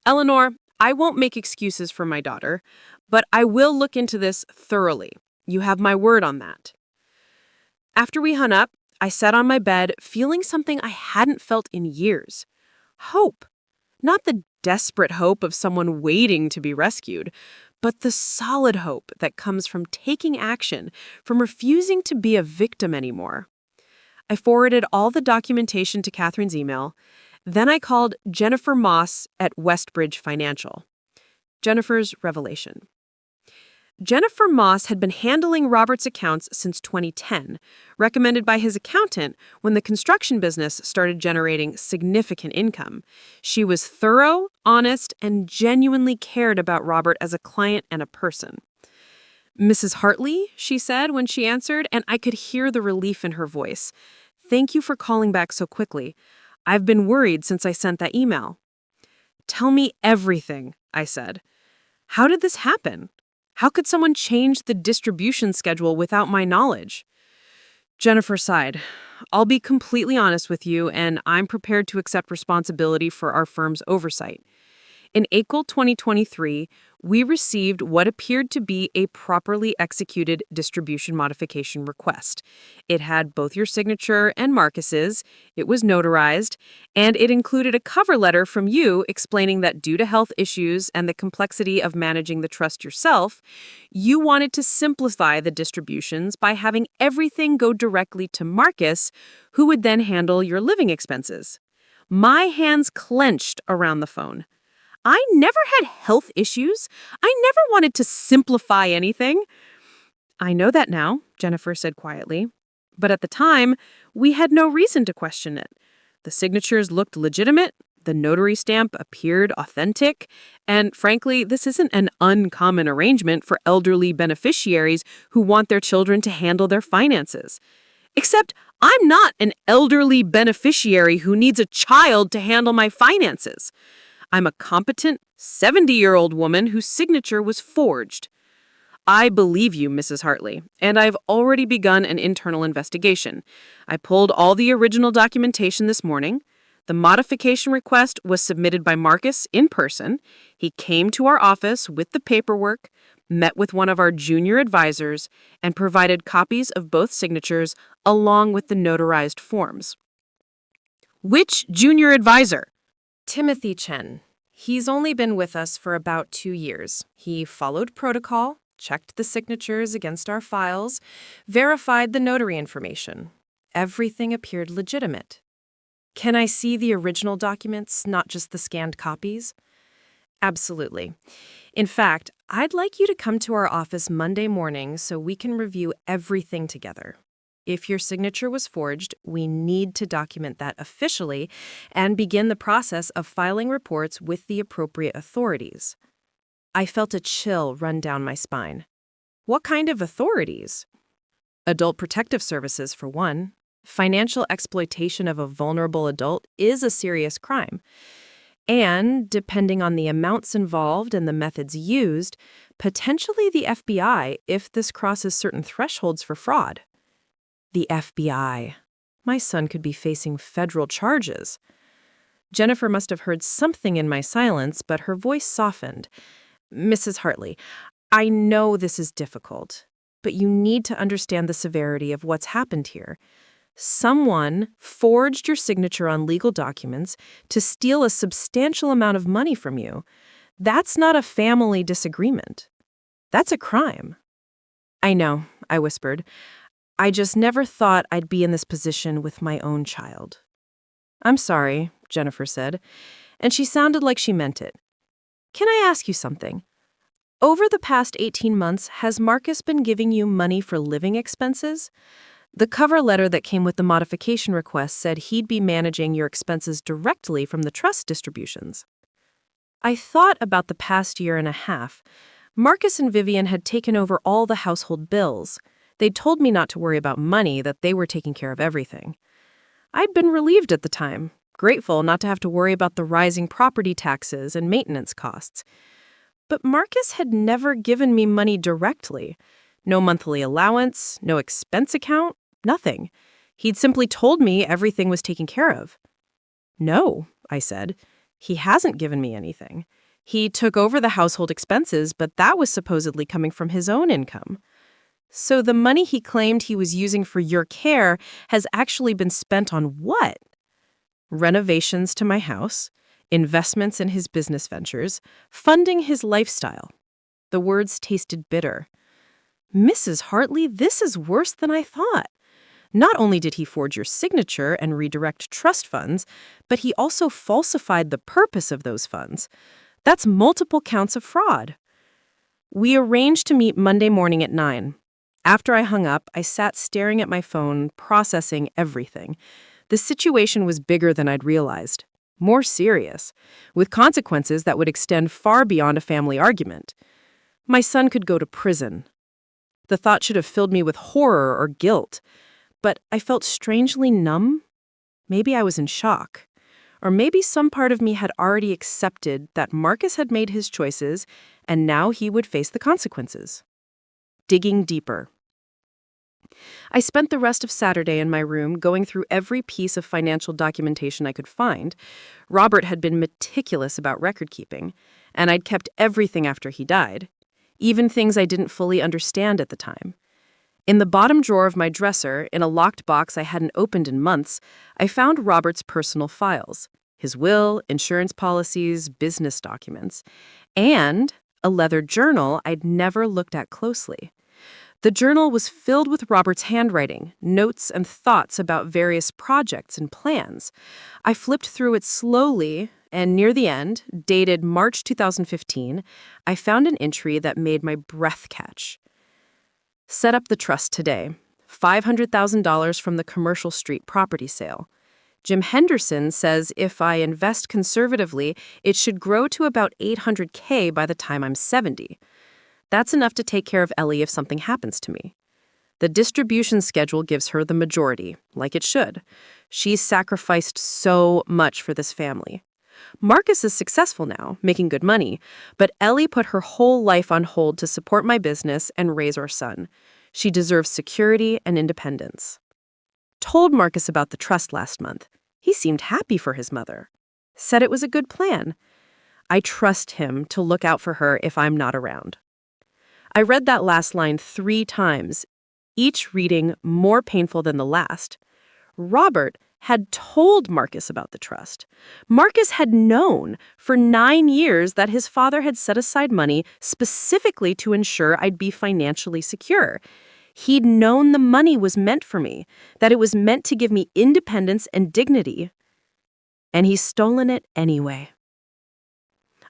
Eleanor, I won't make excuses for my daughter, but I will look into this thoroughly. You have my word on that. After we hung up, I sat on my bed feeling something I hadn't felt in years. Hope. Not the desperate hope of someone waiting to be rescued, but the solid hope that comes from taking action, from refusing to be a victim anymore. I forwarded all the documentation to Catherine's email. Then I called Jennifer Moss at Westbridge Financial. Jennifer's revelation. Jennifer Moss had been handling Robert's accounts since 2010, recommended by his accountant when the construction business started generating significant income. She was thorough, honest, and genuinely cared about Robert as a client and a person. Mrs. Hartley, she said when she answered, and I could hear the relief in her voice. Thank you for calling back so quickly. I've been worried since I sent that email. Tell me everything, I said. How did this happen? How could someone change the distribution schedule without my knowledge? Jennifer sighed. I'll be completely honest with you, and I'm prepared to accept responsibility for our firm's oversight. In April 2023, we received what appeared to be a properly executed distribution modification request. It had both your signature and Marcus's, it was notarized, and it included a cover letter from you explaining that due to health issues and the complexity of managing the trust yourself, you wanted to simplify the distributions by having everything go directly to Marcus, who would then handle your living expenses. My hands clenched around the phone. I never had health issues. I never wanted to simplify anything. I know that now, Jennifer said quietly. But at the time, we had no reason to question it. The signatures looked legitimate, the notary stamp appeared authentic, and frankly, this isn't an uncommon arrangement for elderly beneficiaries who want their children to handle their finances. Except I'm not an elderly beneficiary who needs a child to handle my finances. I'm a competent 70-year-old woman whose signature was forged. I believe you, Mrs. Hartley, and I've already begun an internal investigation. I pulled all the original documentation this morning. The modification request was submitted by Marcus in person. He came to our office with the paperwork, met with one of our junior advisors, and provided copies of both signatures along with the notarized forms. Which junior advisor? Timothy Chen. He's only been with us for about 2 years. He followed protocol, checked the signatures against our files, verified the notary information. Everything appeared legitimate. Can I see the original documents, not just the scanned copies? Absolutely. In fact, I'd like you to come to our office Monday morning so we can review everything together. If your signature was forged, we need to document that officially and begin the process of filing reports with the appropriate authorities. I felt a chill run down my spine. What kind of authorities? Adult Protective Services, for one. Financial exploitation of a vulnerable adult is a serious crime. And, depending on the amounts involved and the methods used, potentially the FBI if this crosses certain thresholds for fraud. The FBI. My son could be facing federal charges. Jennifer must have heard something in my silence, but her voice softened. Mrs. Hartley, I know this is difficult, but you need to understand the severity of what's happened here. Someone forged your signature on legal documents to steal a substantial amount of money from you. That's not a family disagreement. That's a crime. I know, I whispered. I just never thought I'd be in this position with my own child. I'm sorry, Jennifer said, and she sounded like she meant it. Can I ask you something? Over the past 18 months, has Marcus been giving you money for living expenses? The cover letter that came with the modification request said he'd be managing your expenses directly from the trust distributions. I thought about the past year and a half. Marcus and Vivienne had taken over all the household bills. They'd told me not to worry about money, that they were taking care of everything. I'd been relieved at the time, grateful not to have to worry about the rising property taxes and maintenance costs. But Marcus had never given me money directly. No monthly allowance, no expense account, nothing. He'd simply told me everything was taken care of. No, I said. He hasn't given me anything. He took over the household expenses, but that was supposedly coming from his own income. So the money he claimed he was using for your care has actually been spent on what? Renovations to my house, investments in his business ventures, funding his lifestyle. The words tasted bitter. Mrs. Hartley, this is worse than I thought. Not only did he forge your signature and redirect trust funds, but he also falsified the purpose of those funds. That's multiple counts of fraud. We arranged to meet Monday morning at 9. After I hung up, I sat staring at my phone, processing everything. The situation was bigger than I'd realized, more serious, with consequences that would extend far beyond a family argument. My son could go to prison. The thought should have filled me with horror or guilt, but I felt strangely numb. Maybe I was in shock. Or maybe some part of me had already accepted that Marcus had made his choices and now he would face the consequences. Digging deeper. I spent the rest of Saturday in my room going through every piece of financial documentation I could find. Robert had been meticulous about record keeping, and I'd kept everything after he died, even things I didn't fully understand at the time. In the bottom drawer of my dresser, in a locked box I hadn't opened in months, I found Robert's personal files, his will, insurance policies, business documents, and a leather journal I'd never looked at closely. The journal was filled with Robert's handwriting, notes and thoughts about various projects and plans. I flipped through it slowly, and near the end, dated March 2015, I found an entry that made my breath catch. Set up the trust today. $500,000 from the Commercial Street property sale. Jim Henderson says if I invest conservatively, it should grow to about $800K by the time I'm 70. That's enough to take care of Ellie if something happens to me. The distribution schedule gives her the majority, like it should. She's sacrificed so much for this family. Marcus is successful now, making good money, but Ellie put her whole life on hold to support my business and raise our son. She deserves security and independence. Told Marcus about the trust last month. He seemed happy for his mother. Said it was a good plan. I trust him to look out for her if I'm not around. I read that last line 3 times, each reading more painful than the last. Robert had told Marcus about the trust. Marcus had known for 9 years that his father had set aside money specifically to ensure I'd be financially secure. He'd known the money was meant for me, that it was meant to give me independence and dignity. And he's stolen it anyway.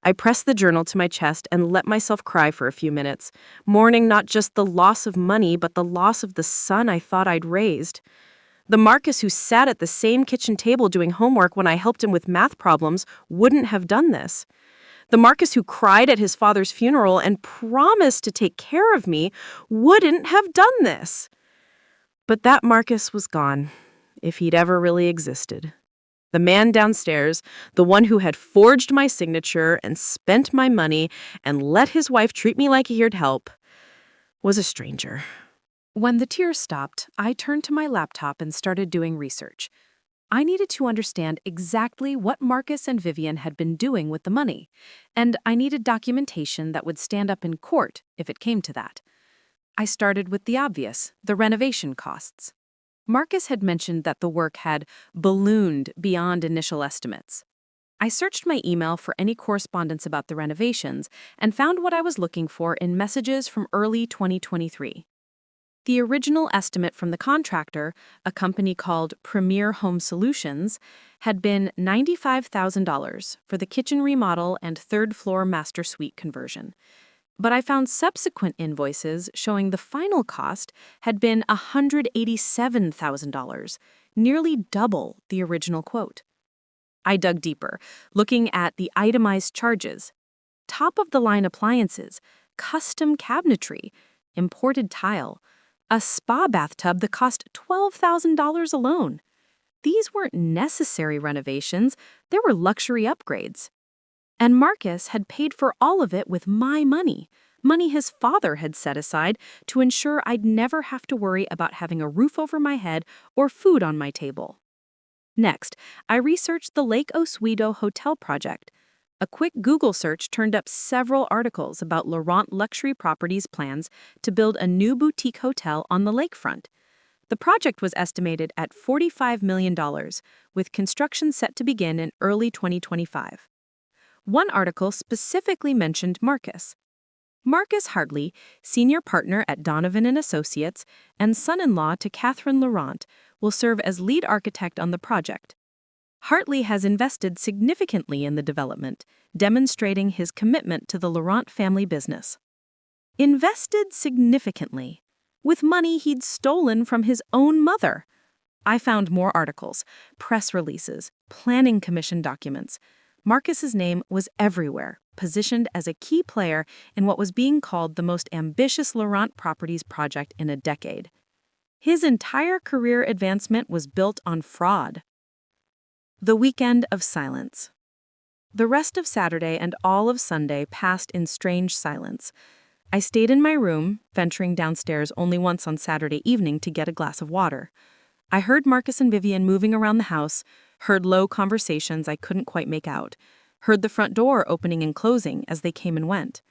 I pressed the journal to my chest and let myself cry for a few minutes, mourning not just the loss of money, but the loss of the son I thought I'd raised. The Marcus who sat at the same kitchen table doing homework when I helped him with math problems wouldn't have done this. The Marcus who cried at his father's funeral and promised to take care of me wouldn't have done this. But that Marcus was gone, if he'd ever really existed. The man downstairs, the one who had forged my signature and spent my money and let his wife treat me like he had help, was a stranger. When the tears stopped, I turned to my laptop and started doing research. I needed to understand exactly what Marcus and Vivienne had been doing with the money, and I needed documentation that would stand up in court if it came to that. I started with the obvious, the renovation costs. Marcus had mentioned that the work had ballooned beyond initial estimates. I searched my email for any correspondence about the renovations and found what I was looking for in messages from early 2023. The original estimate from the contractor, a company called Premier Home Solutions, had been $95,000 for the kitchen remodel and third-floor master suite conversion. But I found subsequent invoices showing the final cost had been $187,000, nearly double the original quote. I dug deeper, looking at the itemized charges. Top-of-the-line appliances, custom cabinetry, imported tile, a spa bathtub that cost $12,000 alone. These weren't necessary renovations, they were luxury upgrades. And Marcus had paid for all of it with my money his father had set aside to ensure I'd never have to worry about having a roof over my head or food on my table. Next, I researched the Lake Oswego Hotel project. A quick Google search turned up several articles about Laurent Luxury Properties' plans to build a new boutique hotel on the lakefront. The project was estimated at $45 million, with construction set to begin in early 2025. One article specifically mentioned Marcus. Marcus Hartley, senior partner at Donovan & Associates and son-in-law to Catherine Laurent, will serve as lead architect on the project. Hartley has invested significantly in the development, demonstrating his commitment to the Laurent family business. Invested significantly, with money he'd stolen from his own mother. I found more articles, press releases, planning commission documents. Marcus's name was everywhere, positioned as a key player in what was being called the most ambitious Laurent Properties project in a decade. His entire career advancement was built on fraud. The weekend of silence. The rest of Saturday and all of Sunday passed in strange silence. I stayed in my room, venturing downstairs only once on Saturday evening to get a glass of water. I heard Marcus and Vivienne moving around the house, heard low conversations I couldn't quite make out, heard the front door opening and closing as they came and went.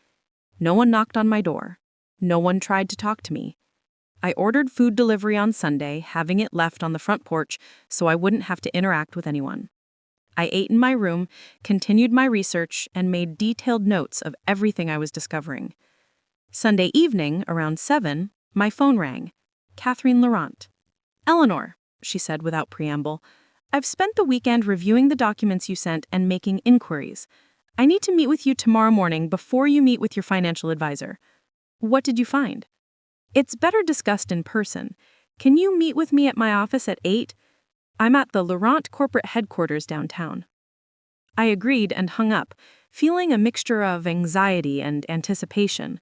No one knocked on my door. No one tried to talk to me. I ordered food delivery on Sunday, having it left on the front porch so I wouldn't have to interact with anyone. I ate in my room, continued my research, and made detailed notes of everything I was discovering. Sunday evening, around 7, my phone rang. Catherine Laurent. "Eleanor," she said without preamble, "I've spent the weekend reviewing the documents you sent and making inquiries. I need to meet with you tomorrow morning before you meet with your financial advisor. What did you find? It's better discussed in person. Can you meet with me at my office at 8? I'm at the Laurent corporate headquarters downtown." I agreed and hung up, feeling a mixture of anxiety and anticipation.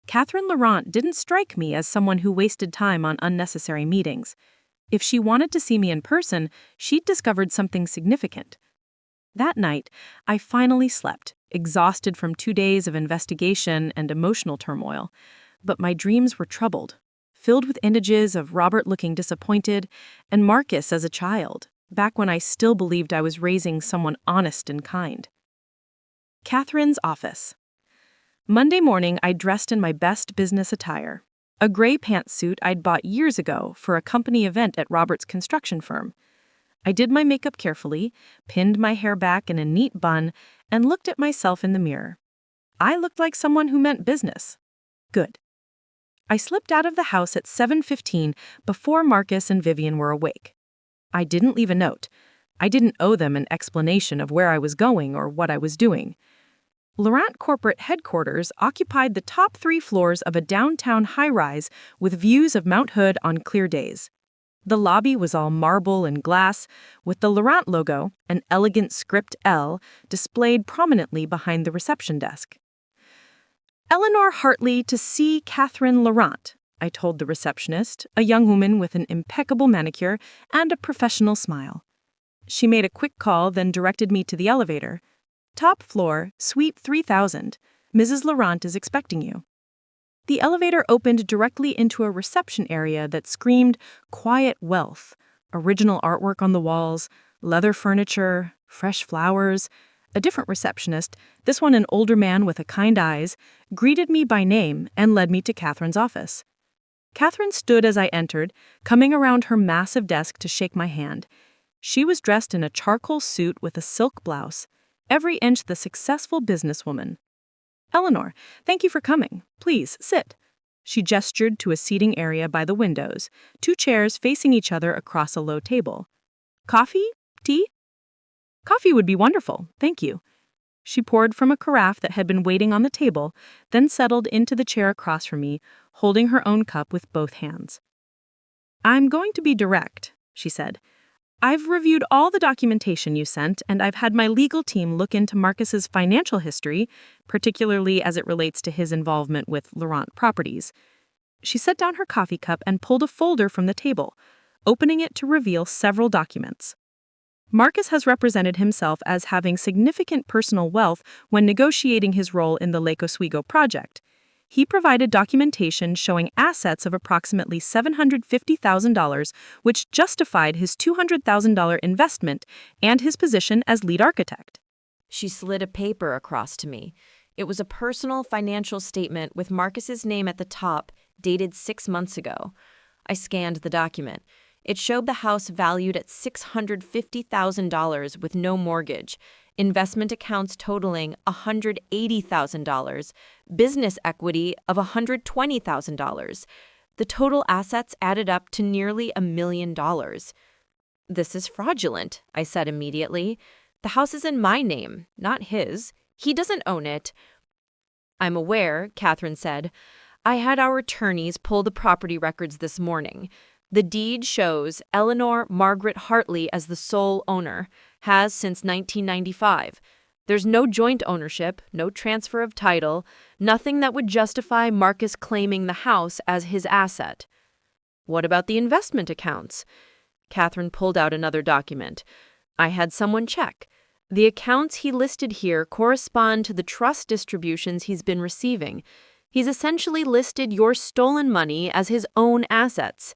Catherine Laurent didn't strike me as someone who wasted time on unnecessary meetings. If she wanted to see me in person, she'd discovered something significant. That night, I finally slept, exhausted from 2 days of investigation and emotional turmoil. But my dreams were troubled, filled with images of Robert looking disappointed and Marcus as a child, back when I still believed I was raising someone honest and kind. Catherine's office. Monday morning, I dressed in my best business attire, a gray pantsuit I'd bought years ago for a company event at Robert's construction firm. I did my makeup carefully, pinned my hair back in a neat bun, and looked at myself in the mirror. I looked like someone who meant business. Good. I slipped out of the house at 7:15 before Marcus and Vivienne were awake. I didn't leave a note. I didn't owe them an explanation of where I was going or what I was doing. Laurent corporate headquarters occupied the top 3 floors of a downtown high-rise with views of Mount Hood on clear days. The lobby was all marble and glass, with the Laurent logo, an elegant script L, displayed prominently behind the reception desk. "Eleanor Hartley to see Catherine Laurent," I told the receptionist, a young woman with an impeccable manicure and a professional smile. She made a quick call, then directed me to the elevator. "Top floor, suite 3000. Mrs. Laurent is expecting you." The elevator opened directly into a reception area that screamed quiet wealth, original artwork on the walls, leather furniture, fresh flowers. A different receptionist, this one an older man with kind eyes, greeted me by name and led me to Catherine's office. Catherine stood as I entered, coming around her massive desk to shake my hand. She was dressed in a charcoal suit with a silk blouse, every inch the successful businesswoman. "Eleanor, thank you for coming. Please, sit." She gestured to a seating area by the windows, 2 chairs facing each other across a low table. "Coffee? Tea?" "Coffee would be wonderful, thank you." She poured from a carafe that had been waiting on the table, then settled into the chair across from me, holding her own cup with both hands. "I'm going to be direct," she said. "I've reviewed all the documentation you sent, and I've had my legal team look into Marcus's financial history, particularly as it relates to his involvement with Laurent Properties." She set down her coffee cup and pulled a folder from the table, opening it to reveal several documents. Marcus has represented himself as having significant personal wealth when negotiating his role in the Lake Oswego project. He provided documentation showing assets of approximately $750,000, which justified his $200,000 investment and his position as lead architect. She slid a paper across to me. It was a personal financial statement with Marcus's name at the top, dated 6 months ago. I scanned the document. It showed the house valued at $650,000 with no mortgage, investment accounts totaling $180,000, business equity of $120,000. The total assets added up to nearly $1 million. "This is fraudulent," I said immediately. "The house is in my name, not his. He doesn't own it." "I'm aware," Catherine said. "I had our attorneys pull the property records this morning. The deed shows Eleanor Margaret Hartley as the sole owner, has since 1995. There's no joint ownership, no transfer of title, nothing that would justify Marcus claiming the house as his asset." "What about the investment accounts?" Catherine pulled out another document. "I had someone check. The accounts he listed here correspond to the trust distributions he's been receiving. He's essentially listed your stolen money as his own assets."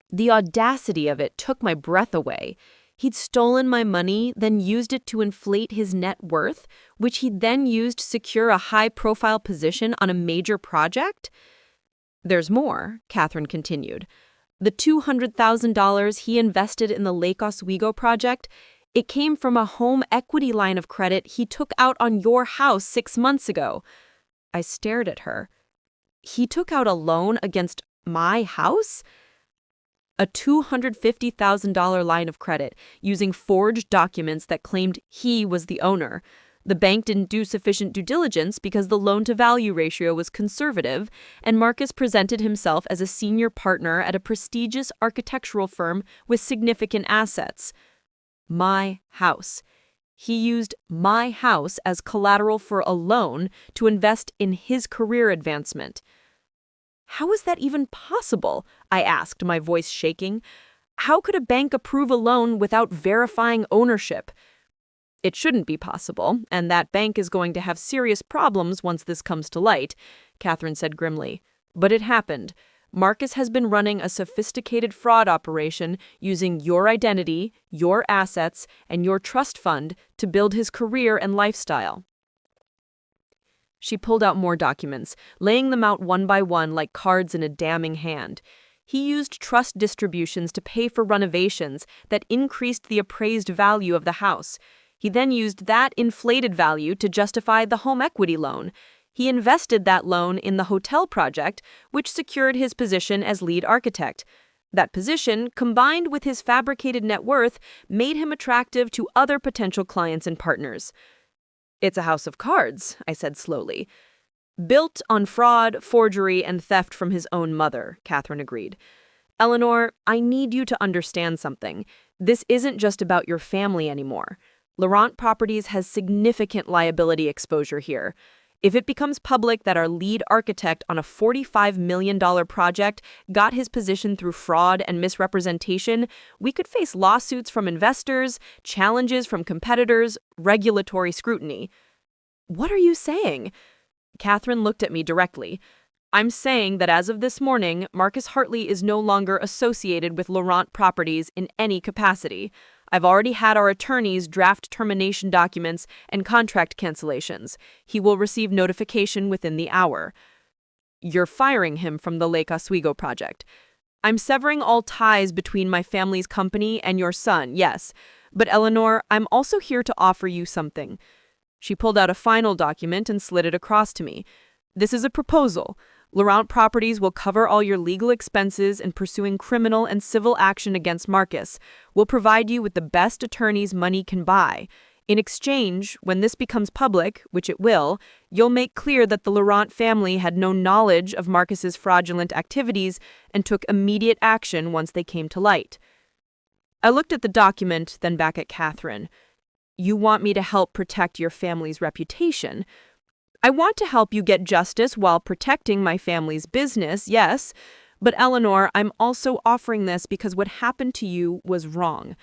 The audacity of it took my breath away. He'd stolen my money, then used it to inflate his net worth, which he'd then used to secure a high-profile position on a major project? "There's more," Catherine continued. "The $200,000 he invested in the Lake Oswego project, it came from a home equity line of credit he took out on your house 6 months ago." I stared at her. "He took out a loan against my house?" "A $250,000 line of credit using forged documents that claimed he was the owner. The bank didn't do sufficient due diligence because the loan-to-value ratio was conservative, and Marcus presented himself as a senior partner at a prestigious architectural firm with significant assets." My house. He used my house as collateral for a loan to invest in his career advancement. "How is that even possible?" I asked, my voice shaking. "How could a bank approve a loan without verifying ownership?" "It shouldn't be possible, and that bank is going to have serious problems once this comes to light," Catherine said grimly. "But it happened. Marcus has been running a sophisticated fraud operation using your identity, your assets, and your trust fund to build his career and lifestyle." She pulled out more documents, laying them out one by one like cards in a damning hand. He used trust distributions to pay for renovations that increased the appraised value of the house. He then used that inflated value to justify the home equity loan. He invested that loan in the hotel project, which secured his position as lead architect. That position, combined with his fabricated net worth, made him attractive to other potential clients and partners. "It's a house of cards," I said slowly. "Built on fraud, forgery, and theft from his own mother," Catherine agreed. "Eleanor, I need you to understand something. This isn't just about your family anymore. Laurent Properties has significant liability exposure here. If it becomes public that our lead architect on a $45 million project got his position through fraud and misrepresentation, we could face lawsuits from investors, challenges from competitors, regulatory scrutiny." "What are you saying?" Catherine looked at me directly. "I'm saying that as of this morning, Marcus Hartley is no longer associated with Laurent Properties in any capacity. I've already had our attorneys draft termination documents and contract cancellations. He will receive notification within the hour." "You're firing him from the Lake Oswego project." "I'm severing all ties between my family's company and your son, yes. But Eleanor, I'm also here to offer you something." She pulled out a final document and slid it across to me. "This is a proposal. Laurent Properties will cover all your legal expenses in pursuing criminal and civil action against Marcus. We'll provide you with the best attorneys money can buy. In exchange, when this becomes public, which it will, you'll make clear that the Laurent family had no knowledge of Marcus's fraudulent activities and took immediate action once they came to light. I looked at the document, then back at Catherine. You want me to help protect your family's reputation. I want to help you get justice while protecting my family's business, yes, but Eleanor, I'm also offering this because what happened to you was wrong.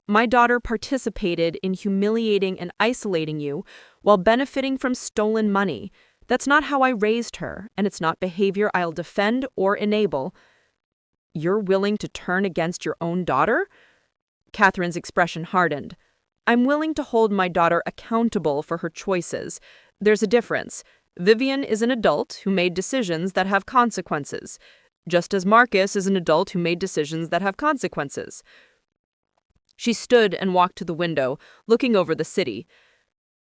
My daughter participated in humiliating and isolating you while benefiting from stolen money. That's not how I raised her, and it's not behavior I'll defend or enable. You're willing to turn against your own daughter? Catherine's expression hardened. I'm willing to hold my daughter accountable for her choices. There's a difference. Vivienne is an adult who made decisions that have consequences, just as Marcus is an adult who made decisions that have consequences. She stood and walked to the window, looking over the city.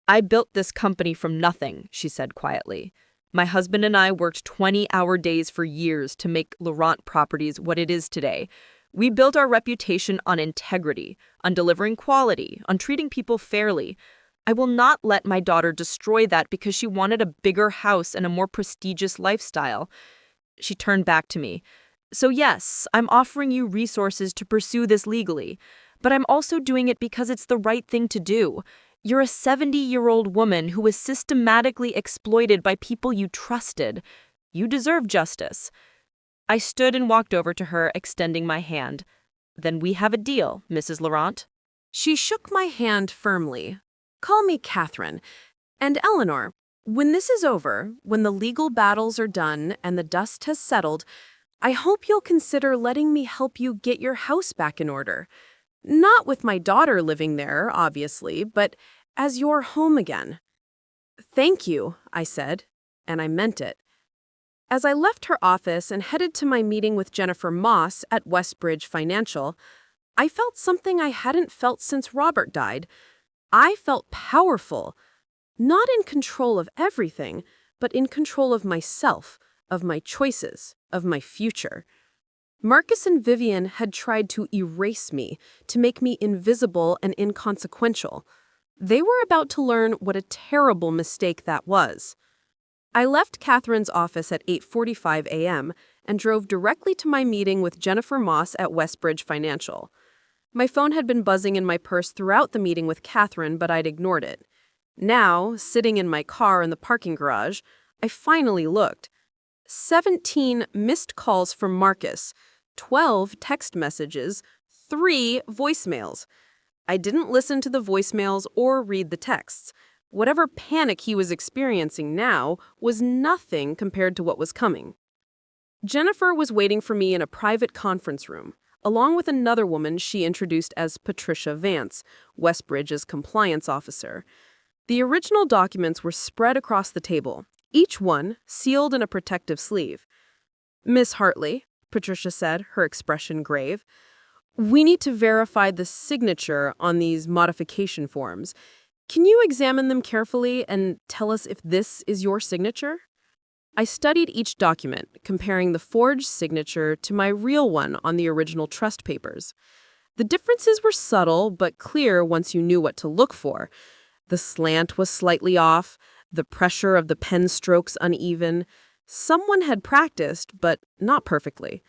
I built this company from nothing, she said quietly. My husband and I worked 20-hour days for years to make Laurent Properties what it is today. We built our reputation on integrity, on delivering quality, on treating people fairly. I will not let my daughter destroy that because she wanted a bigger house and a more prestigious lifestyle. She turned back to me. So yes, I'm offering you resources to pursue this legally, but I'm also doing it because it's the right thing to do. You're a 70-year-old woman who was systematically exploited by people you trusted. You deserve justice. I stood and walked over to her, extending my hand. Then we have a deal, Mrs. Laurent. She shook my hand firmly. Call me Catherine. And Eleanor, when this is over, when the legal battles are done and the dust has settled, I hope you'll consider letting me help you get your house back in order. Not with my daughter living there, obviously, but as your home again. Thank you, I said, and I meant it. As I left her office and headed to my meeting with Jennifer Moss at Westbridge Financial, I felt something I hadn't felt since Robert died. I felt powerful, not in control of everything, but in control of myself, of my choices, of my future. Marcus and Vivienne had tried to erase me, to make me invisible and inconsequential. They were about to learn what a terrible mistake that was. I left Catherine's office at 8:45 a.m. and drove directly to my meeting with Jennifer Moss at Westbridge Financial. My phone had been buzzing in my purse throughout the meeting with Catherine, but I'd ignored it. Now, sitting in my car in the parking garage, I finally looked. 17 missed calls from Marcus, 12 text messages, 3 voicemails. I didn't listen to the voicemails or read the texts. Whatever panic he was experiencing now was nothing compared to what was coming. Jennifer was waiting for me in a private conference room, along with another woman she introduced as Patricia Vance, Westbridge's compliance officer. The original documents were spread across the table, each one sealed in a protective sleeve. Miss Hartley, Patricia said, her expression grave, we need to verify the signature on these modification forms. Can you examine them carefully and tell us if this is your signature? I studied each document, comparing the forged signature to my real one on the original trust papers. The differences were subtle but clear once you knew what to look for. The slant was slightly off, the pressure of the pen strokes uneven. Someone had practiced, but not perfectly.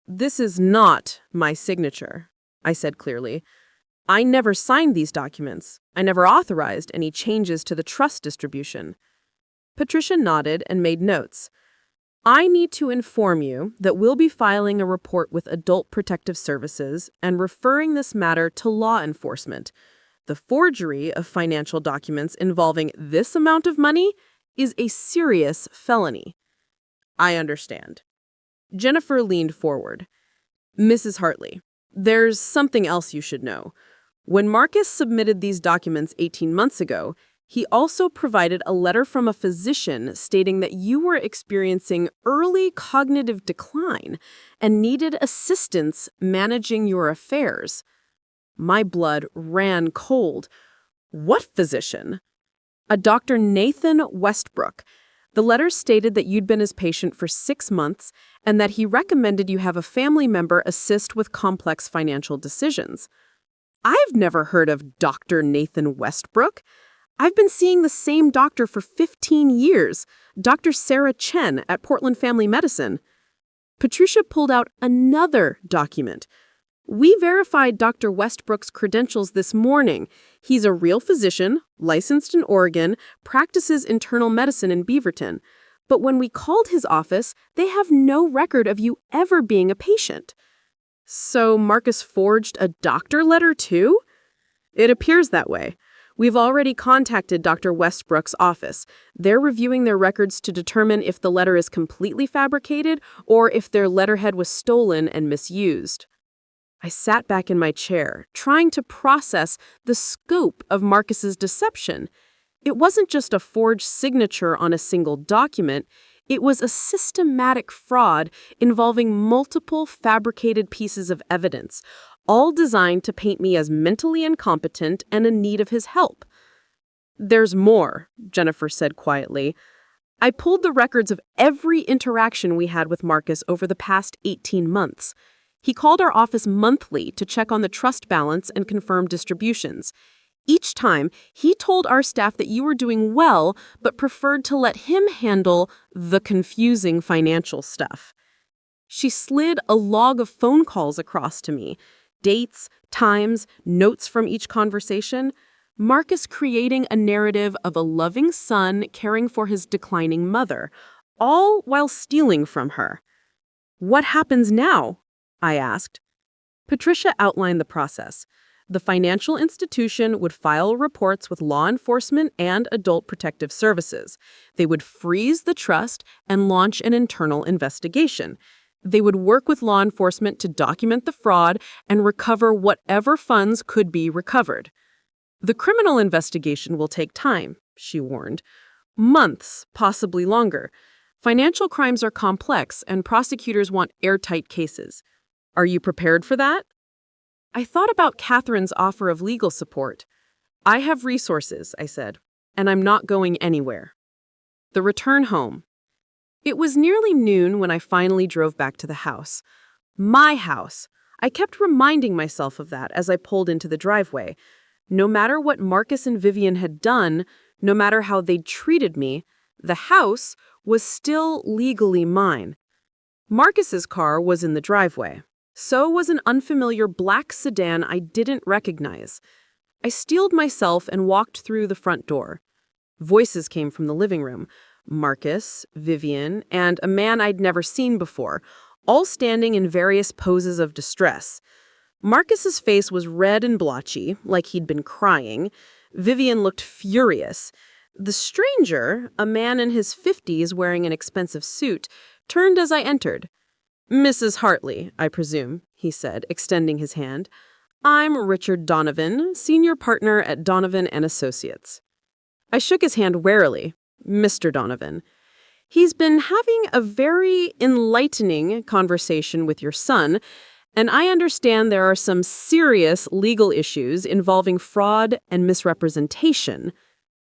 This is not my signature, I said clearly. I never signed these documents. I never authorized any changes to the trust distribution. Patricia nodded and made notes. I need to inform you that we'll be filing a report with Adult Protective Services and referring this matter to law enforcement. The forgery of financial documents involving this amount of money is a serious felony. I understand. Jennifer leaned forward. Mrs. Hartley, there's something else you should know. When Marcus submitted these documents 18 months ago, he also provided a letter from a physician stating that you were experiencing early cognitive decline and needed assistance managing your affairs. My blood ran cold. What physician? A Dr. Nathan Westbrook. The letter stated that you'd been his patient for 6 months and that he recommended you have a family member assist with complex financial decisions. I've never heard of Dr. Nathan Westbrook. I've been seeing the same doctor for 15 years, Dr. Sarah Chen at Portland Family Medicine. Patricia pulled out another document. We verified Dr. Westbrook's credentials this morning. He's a real physician, licensed in Oregon, practices internal medicine in Beaverton. But when we called his office, they have no record of you ever being a patient. So Marcus forged a doctor letter too? It appears that way. We've already contacted Dr. Westbrook's office. They're reviewing their records to determine if the letter is completely fabricated or if their letterhead was stolen and misused. I sat back in my chair, trying to process the scope of Marcus's deception. It wasn't just a forged signature on a single document. It was a systematic fraud involving multiple fabricated pieces of evidence, all designed to paint me as mentally incompetent and in need of his help. There's more, Jennifer said quietly. I pulled the records of every interaction we had with Marcus over the past 18 months. He called our office monthly to check on the trust balance and confirm distributions. Each time, he told our staff that you were doing well, but preferred to let him handle the confusing financial stuff. She slid a log of phone calls across to me. Dates, times, notes from each conversation. Marcus creating a narrative of a loving son caring for his declining mother, all while stealing from her. What happens now? I asked. Patricia outlined the process. The financial institution would file reports with law enforcement and adult protective services. They would freeze the trust and launch an internal investigation. They would work with law enforcement to document the fraud and recover whatever funds could be recovered. The criminal investigation will take time, she warned. Months, possibly longer. Financial crimes are complex, and prosecutors want airtight cases. Are you prepared for that? I thought about Catherine's offer of legal support. I have resources, I said, and I'm not going anywhere. The return home. It was nearly noon when I finally drove back to the house. My house. I kept reminding myself of that as I pulled into the driveway. No matter what Marcus and Vivienne had done, no matter how they'd treated me, the house was still legally mine. Marcus's car was in the driveway. So was an unfamiliar black sedan I didn't recognize. I steeled myself and walked through the front door. Voices came from the living room. Marcus, Vivienne, and a man I'd never seen before, all standing in various poses of distress. Marcus's face was red and blotchy, like he'd been crying. Vivienne looked furious. The stranger, a man in his 50s wearing an expensive suit, turned as I entered. Mrs. Hartley, I presume, he said, extending his hand. I'm Richard Donovan, senior partner at Donovan & Associates. I shook his hand warily. Mr. Donovan. He's been having a very enlightening conversation with your son, and I understand there are some serious legal issues involving fraud and misrepresentation.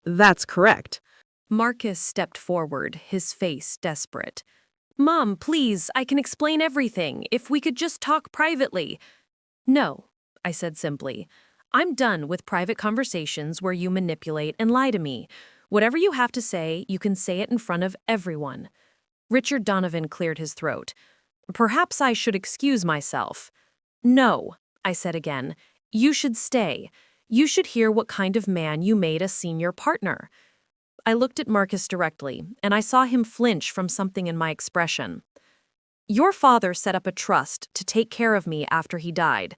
That's correct. Marcus stepped forward, his face desperate. Mom, please, I can explain everything. If we could just talk privately. No, I said simply. I'm done with private conversations where you manipulate and lie to me. Whatever you have to say, you can say it in front of everyone. Richard Donovan cleared his throat. Perhaps I should excuse myself. No, I said again. You should stay. You should hear what kind of man you made a senior partner. I looked at Marcus directly, and I saw him flinch from something in my expression. Your father set up a trust to take care of me after he died.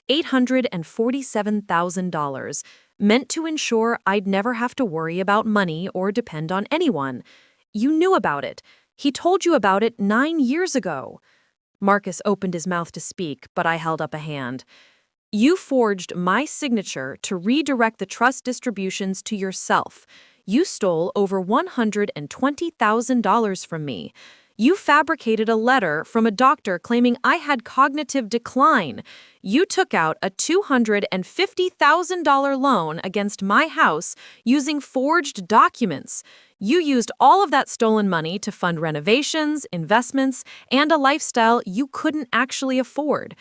$847,000, meant to ensure I'd never have to worry about money or depend on anyone. You knew about it. He told you about it 9 years ago. Marcus opened his mouth to speak, but I held up a hand. You forged my signature to redirect the trust distributions to yourself. You stole over $120,000 from me. You fabricated a letter from a doctor claiming I had cognitive decline. You took out a $250,000 loan against my house using forged documents. You used all of that stolen money to fund renovations, investments, and a lifestyle you couldn't actually afford.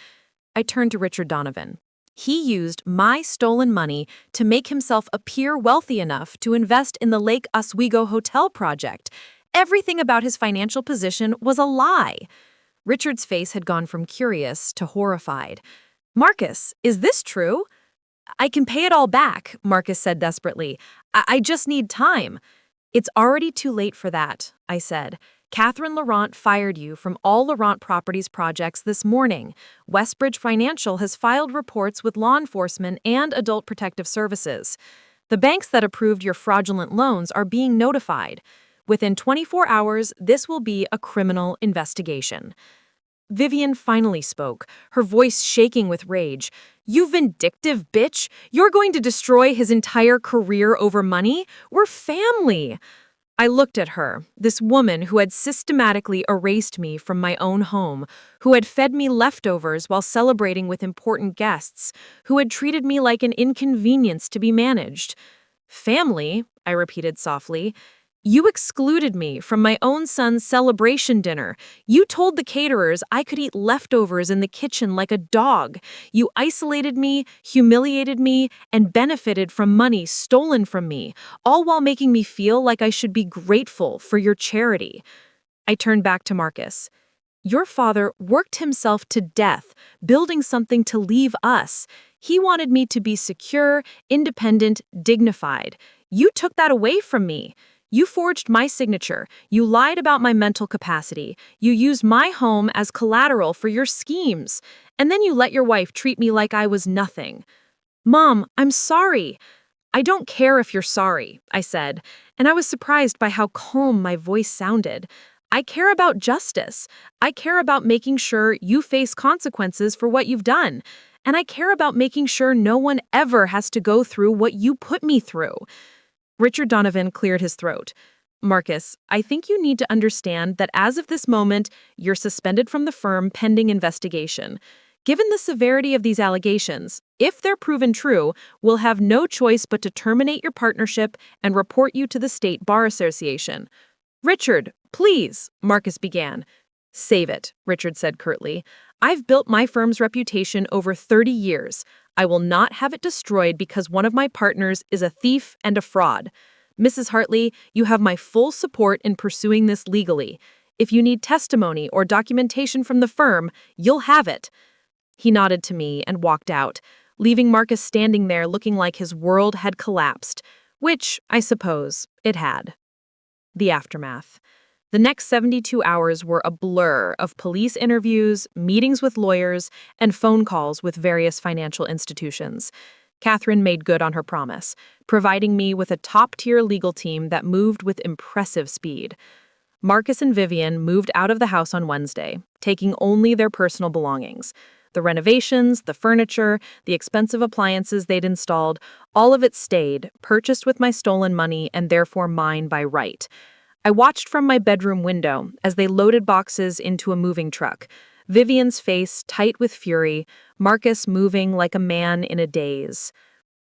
I turned to Richard Donovan. He used my stolen money to make himself appear wealthy enough to invest in the Lake Oswego Hotel project. Everything about his financial position was a lie. Richard's face had gone from curious to horrified. "Marcus, is this true?" "I can pay it all back," Marcus said desperately. I just need time." "It's already too late for that," I said. "Catherine Laurent fired you from all Laurent Properties projects this morning. Westbridge Financial has filed reports with law enforcement and Adult Protective Services. The banks that approved your fraudulent loans are being notified. Within 24 hours, this will be a criminal investigation." Vivienne finally spoke, her voice shaking with rage. "You vindictive bitch! You're going to destroy his entire career over money? We're family!" I looked at her, this woman who had systematically erased me from my own home, who had fed me leftovers while celebrating with important guests, who had treated me like an inconvenience to be managed. "Family," I repeated softly. "You excluded me from my own son's celebration dinner. You told the caterers I could eat leftovers in the kitchen like a dog. You isolated me, humiliated me, and benefited from money stolen from me, all while making me feel like I should be grateful for your charity." I turned back to Marcus. "Your father worked himself to death, building something to leave us. He wanted me to be secure, independent, dignified. You took that away from me. You forged my signature. You lied about my mental capacity. You used my home as collateral for your schemes. And then you let your wife treat me like I was nothing." "Mom, I'm sorry." "I don't care if you're sorry," I said, and I was surprised by how calm my voice sounded. "I care about justice. I care about making sure you face consequences for what you've done. And I care about making sure no one ever has to go through what you put me through." Richard Donovan cleared his throat. "Marcus, I think you need to understand that as of this moment, you're suspended from the firm pending investigation. Given the severity of these allegations, if they're proven true, we'll have no choice but to terminate your partnership and report you to the State Bar Association." "Richard, please," Marcus began. "Save it," Richard said curtly. "I've built my firm's reputation over 30 years. I will not have it destroyed because one of my partners is a thief and a fraud. Mrs. Hartley, you have my full support in pursuing this legally. If you need testimony or documentation from the firm, you'll have it." He nodded to me and walked out, leaving Marcus standing there looking like his world had collapsed, which, I suppose, it had. The aftermath. The next 72 hours were a blur of police interviews, meetings with lawyers, and phone calls with various financial institutions. Catherine made good on her promise, providing me with a top-tier legal team that moved with impressive speed. Marcus and Vivienne moved out of the house on Wednesday, taking only their personal belongings. The renovations, the furniture, the expensive appliances they'd installed, all of it stayed, purchased with my stolen money and therefore mine by right. I watched from my bedroom window as they loaded boxes into a moving truck, Vivienne's face tight with fury, Marcus moving like a man in a daze.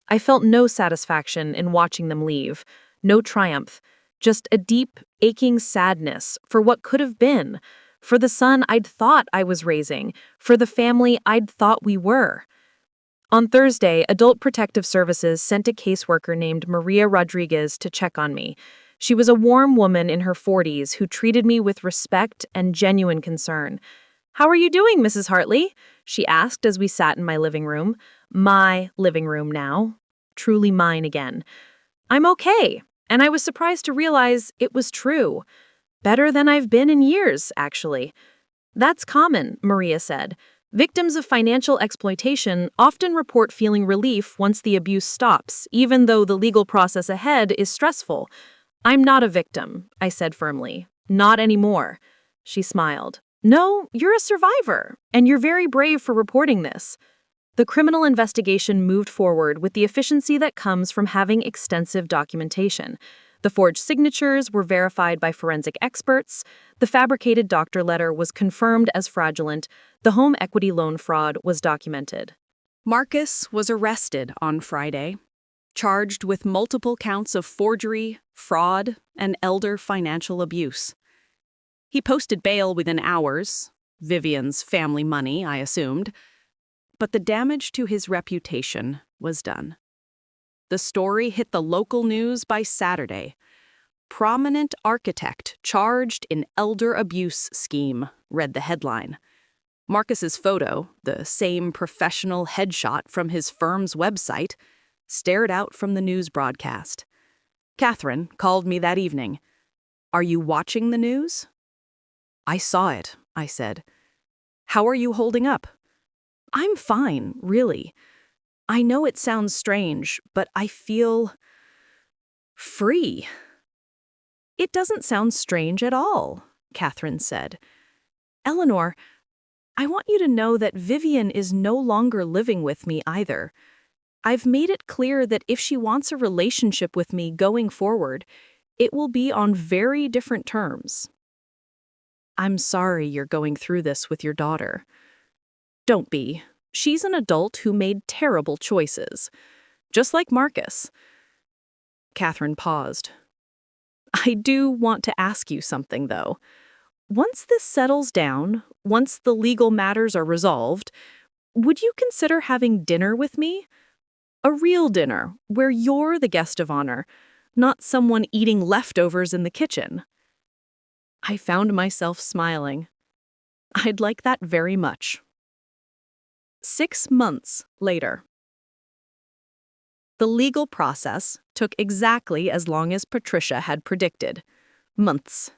I felt no satisfaction in watching them leave, no triumph, just a deep, aching sadness for what could have been, for the son I'd thought I was raising, for the family I'd thought we were. On Thursday, Adult Protective Services sent a caseworker named Maria Rodriguez to check on me. She was a warm woman in her 40s who treated me with respect and genuine concern. "How are you doing, Mrs. Hartley?" she asked as we sat in my living room. My living room now. Truly mine again. "I'm okay," and I was surprised to realize it was true. Better than I've been in years, actually. "That's common," Maria said. "Victims of financial exploitation often report feeling relief once the abuse stops, even though the legal process ahead is stressful. I'm not a victim," I said firmly. "Not anymore." She smiled. "No, you're a survivor, and you're very brave for reporting this." The criminal investigation moved forward with the efficiency that comes from having extensive documentation. The forged signatures were verified by forensic experts. The fabricated doctor letter was confirmed as fraudulent. The home equity loan fraud was documented. Marcus was arrested on Friday, charged with multiple counts of forgery, fraud, and elder financial abuse. He posted bail within hours, Vivienne's family money, I assumed. But the damage to his reputation was done. The story hit the local news by Saturday. "Prominent architect charged in elder abuse scheme," read the headline. Marcus's photo, the same professional headshot from his firm's website, stared out from the news broadcast. Catherine called me that evening. "Are you watching the news?" "I saw it," I said. "How are you holding up?" "I'm fine, really. I know it sounds strange, but I feel free." "It doesn't sound strange at all," Catherine said. "Eleanor, I want you to know that Vivienne is no longer living with me either. I've made it clear that if she wants a relationship with me going forward, it will be on very different terms." "I'm sorry you're going through this with your daughter." "Don't be. She's an adult who made terrible choices. Just like Marcus." Catherine paused. "I do want to ask you something, though. Once this settles down, once the legal matters are resolved, would you consider having dinner with me? A real dinner, where you're the guest of honor, not someone eating leftovers in the kitchen?" I found myself smiling. I'd like that very much. 6 months later. The legal process took exactly as long as Patricia had predicted. Months.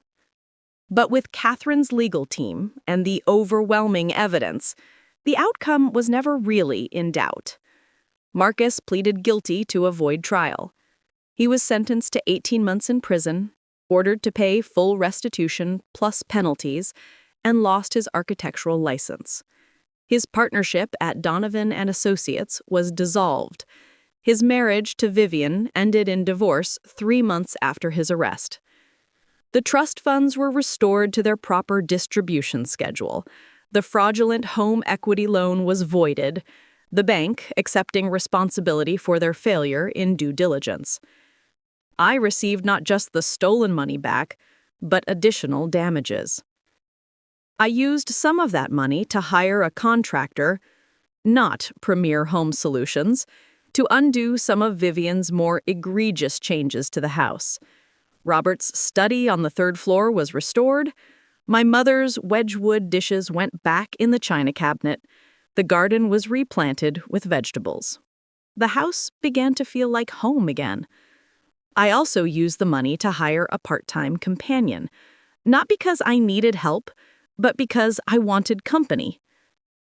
But with Catherine's legal team and the overwhelming evidence, the outcome was never really in doubt. Marcus pleaded guilty to avoid trial. He was sentenced to 18 months in prison, ordered to pay full restitution plus penalties, and lost his architectural license. His partnership at Donovan and Associates was dissolved. His marriage to Vivienne ended in divorce 3 months after his arrest. The trust funds were restored to their proper distribution schedule. The fraudulent home equity loan was voided, the bank accepting responsibility for their failure in due diligence. I received not just the stolen money back, but additional damages. I used some of that money to hire a contractor, not Premier Home Solutions, to undo some of Vivienne's more egregious changes to the house. Robert's study on the 3rd floor was restored. My mother's Wedgwood dishes went back in the china cabinet. The garden was replanted with vegetables. The house began to feel like home again. I also used the money to hire a part-time companion, not because I needed help, but because I wanted company.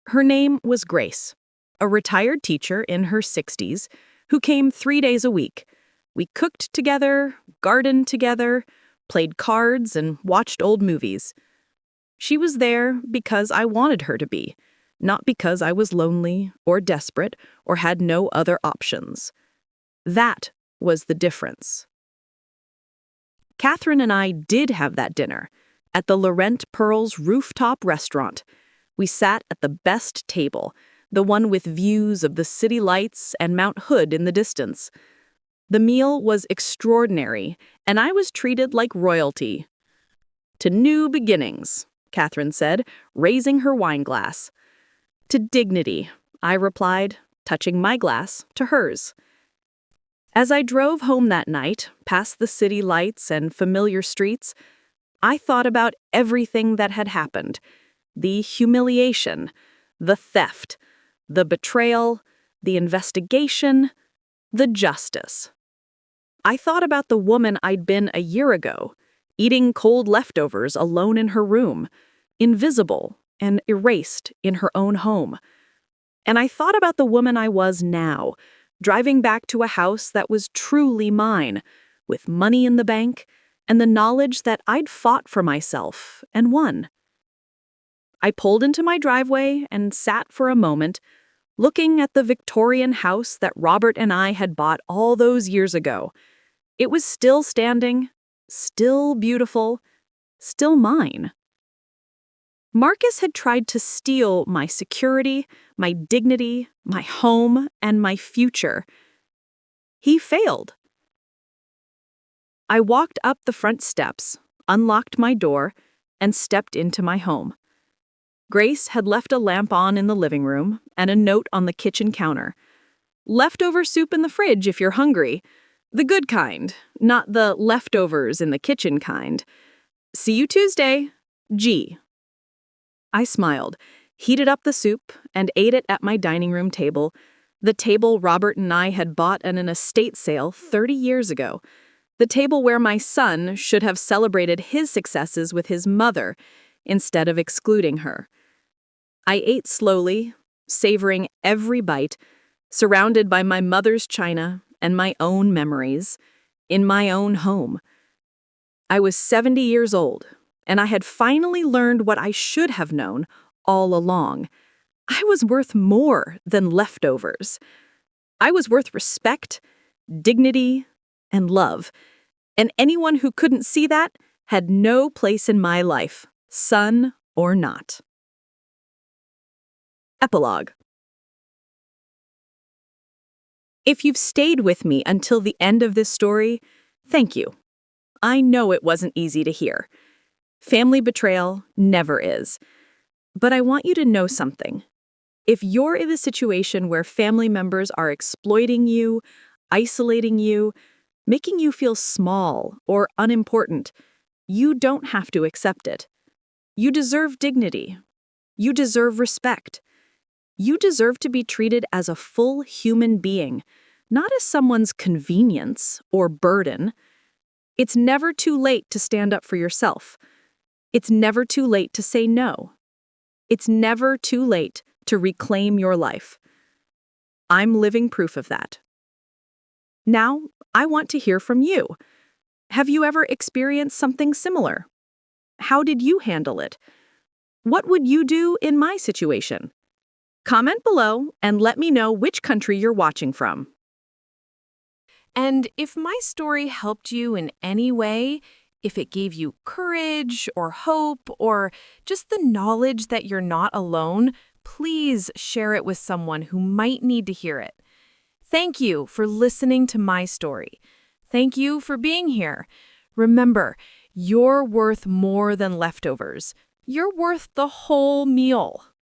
Her name was Grace, a retired teacher in her 60s who came 3 days a week. We cooked together, gardened together, played cards, and watched old movies. She was there because I wanted her to be, not because I was lonely or desperate or had no other options. That was the difference. Catherine and I did have that dinner at the Laurent Pearl's rooftop restaurant. We sat at the best table, the one with views of the city lights and Mount Hood in the distance. The meal was extraordinary, and I was treated like royalty. "To new beginnings," Catherine said, raising her wine glass. "To dignity," I replied, touching my glass to hers. As I drove home that night, past the city lights and familiar streets, I thought about everything that had happened. The humiliation, the theft, the betrayal, the investigation, the justice. I thought about the woman I'd been a year ago, eating cold leftovers alone in her room, invisible and erased in her own home. And I thought about the woman I was now, driving back to a house that was truly mine, with money in the bank and the knowledge that I'd fought for myself and won. I pulled into my driveway and sat for a moment, looking at the Victorian house that Robert and I had bought all those years ago. It was still standing, still beautiful, still mine. Marcus had tried to steal my security, my dignity, my home, and my future. He failed. I walked up the front steps, unlocked my door, and stepped into my home. Grace had left a lamp on in the living room and a note on the kitchen counter. Leftover soup in the fridge if you're hungry. The good kind, not the leftovers in the kitchen kind. See you Tuesday. G. I smiled, heated up the soup, and ate it at my dining room table, the table Robert and I had bought at an estate sale 30 years ago, the table where my son should have celebrated his successes with his mother instead of excluding her. I ate slowly, savoring every bite, surrounded by my mother's china and my own memories, in my own home. I was 70 years old, and I had finally learned what I should have known all along. I was worth more than leftovers. I was worth respect, dignity, and love, and anyone who couldn't see that had no place in my life, son or not. Epilogue. If you've stayed with me until the end of this story, thank you. I know it wasn't easy to hear. Family betrayal never is. But I want you to know something. If you're in a situation where family members are exploiting you, isolating you, making you feel small or unimportant, you don't have to accept it. You deserve dignity. You deserve respect. You deserve to be treated as a full human being, not as someone's convenience or burden. It's never too late to stand up for yourself. It's never too late to say no. It's never too late to reclaim your life. I'm living proof of that. Now, I want to hear from you. Have you ever experienced something similar? How did you handle it? What would you do in my situation? Comment below and let me know which country you're watching from. And if my story helped you in any way, if it gave you courage or hope or just the knowledge that you're not alone, please share it with someone who might need to hear it. Thank you for listening to my story. Thank you for being here. Remember, you're worth more than leftovers. You're worth the whole meal.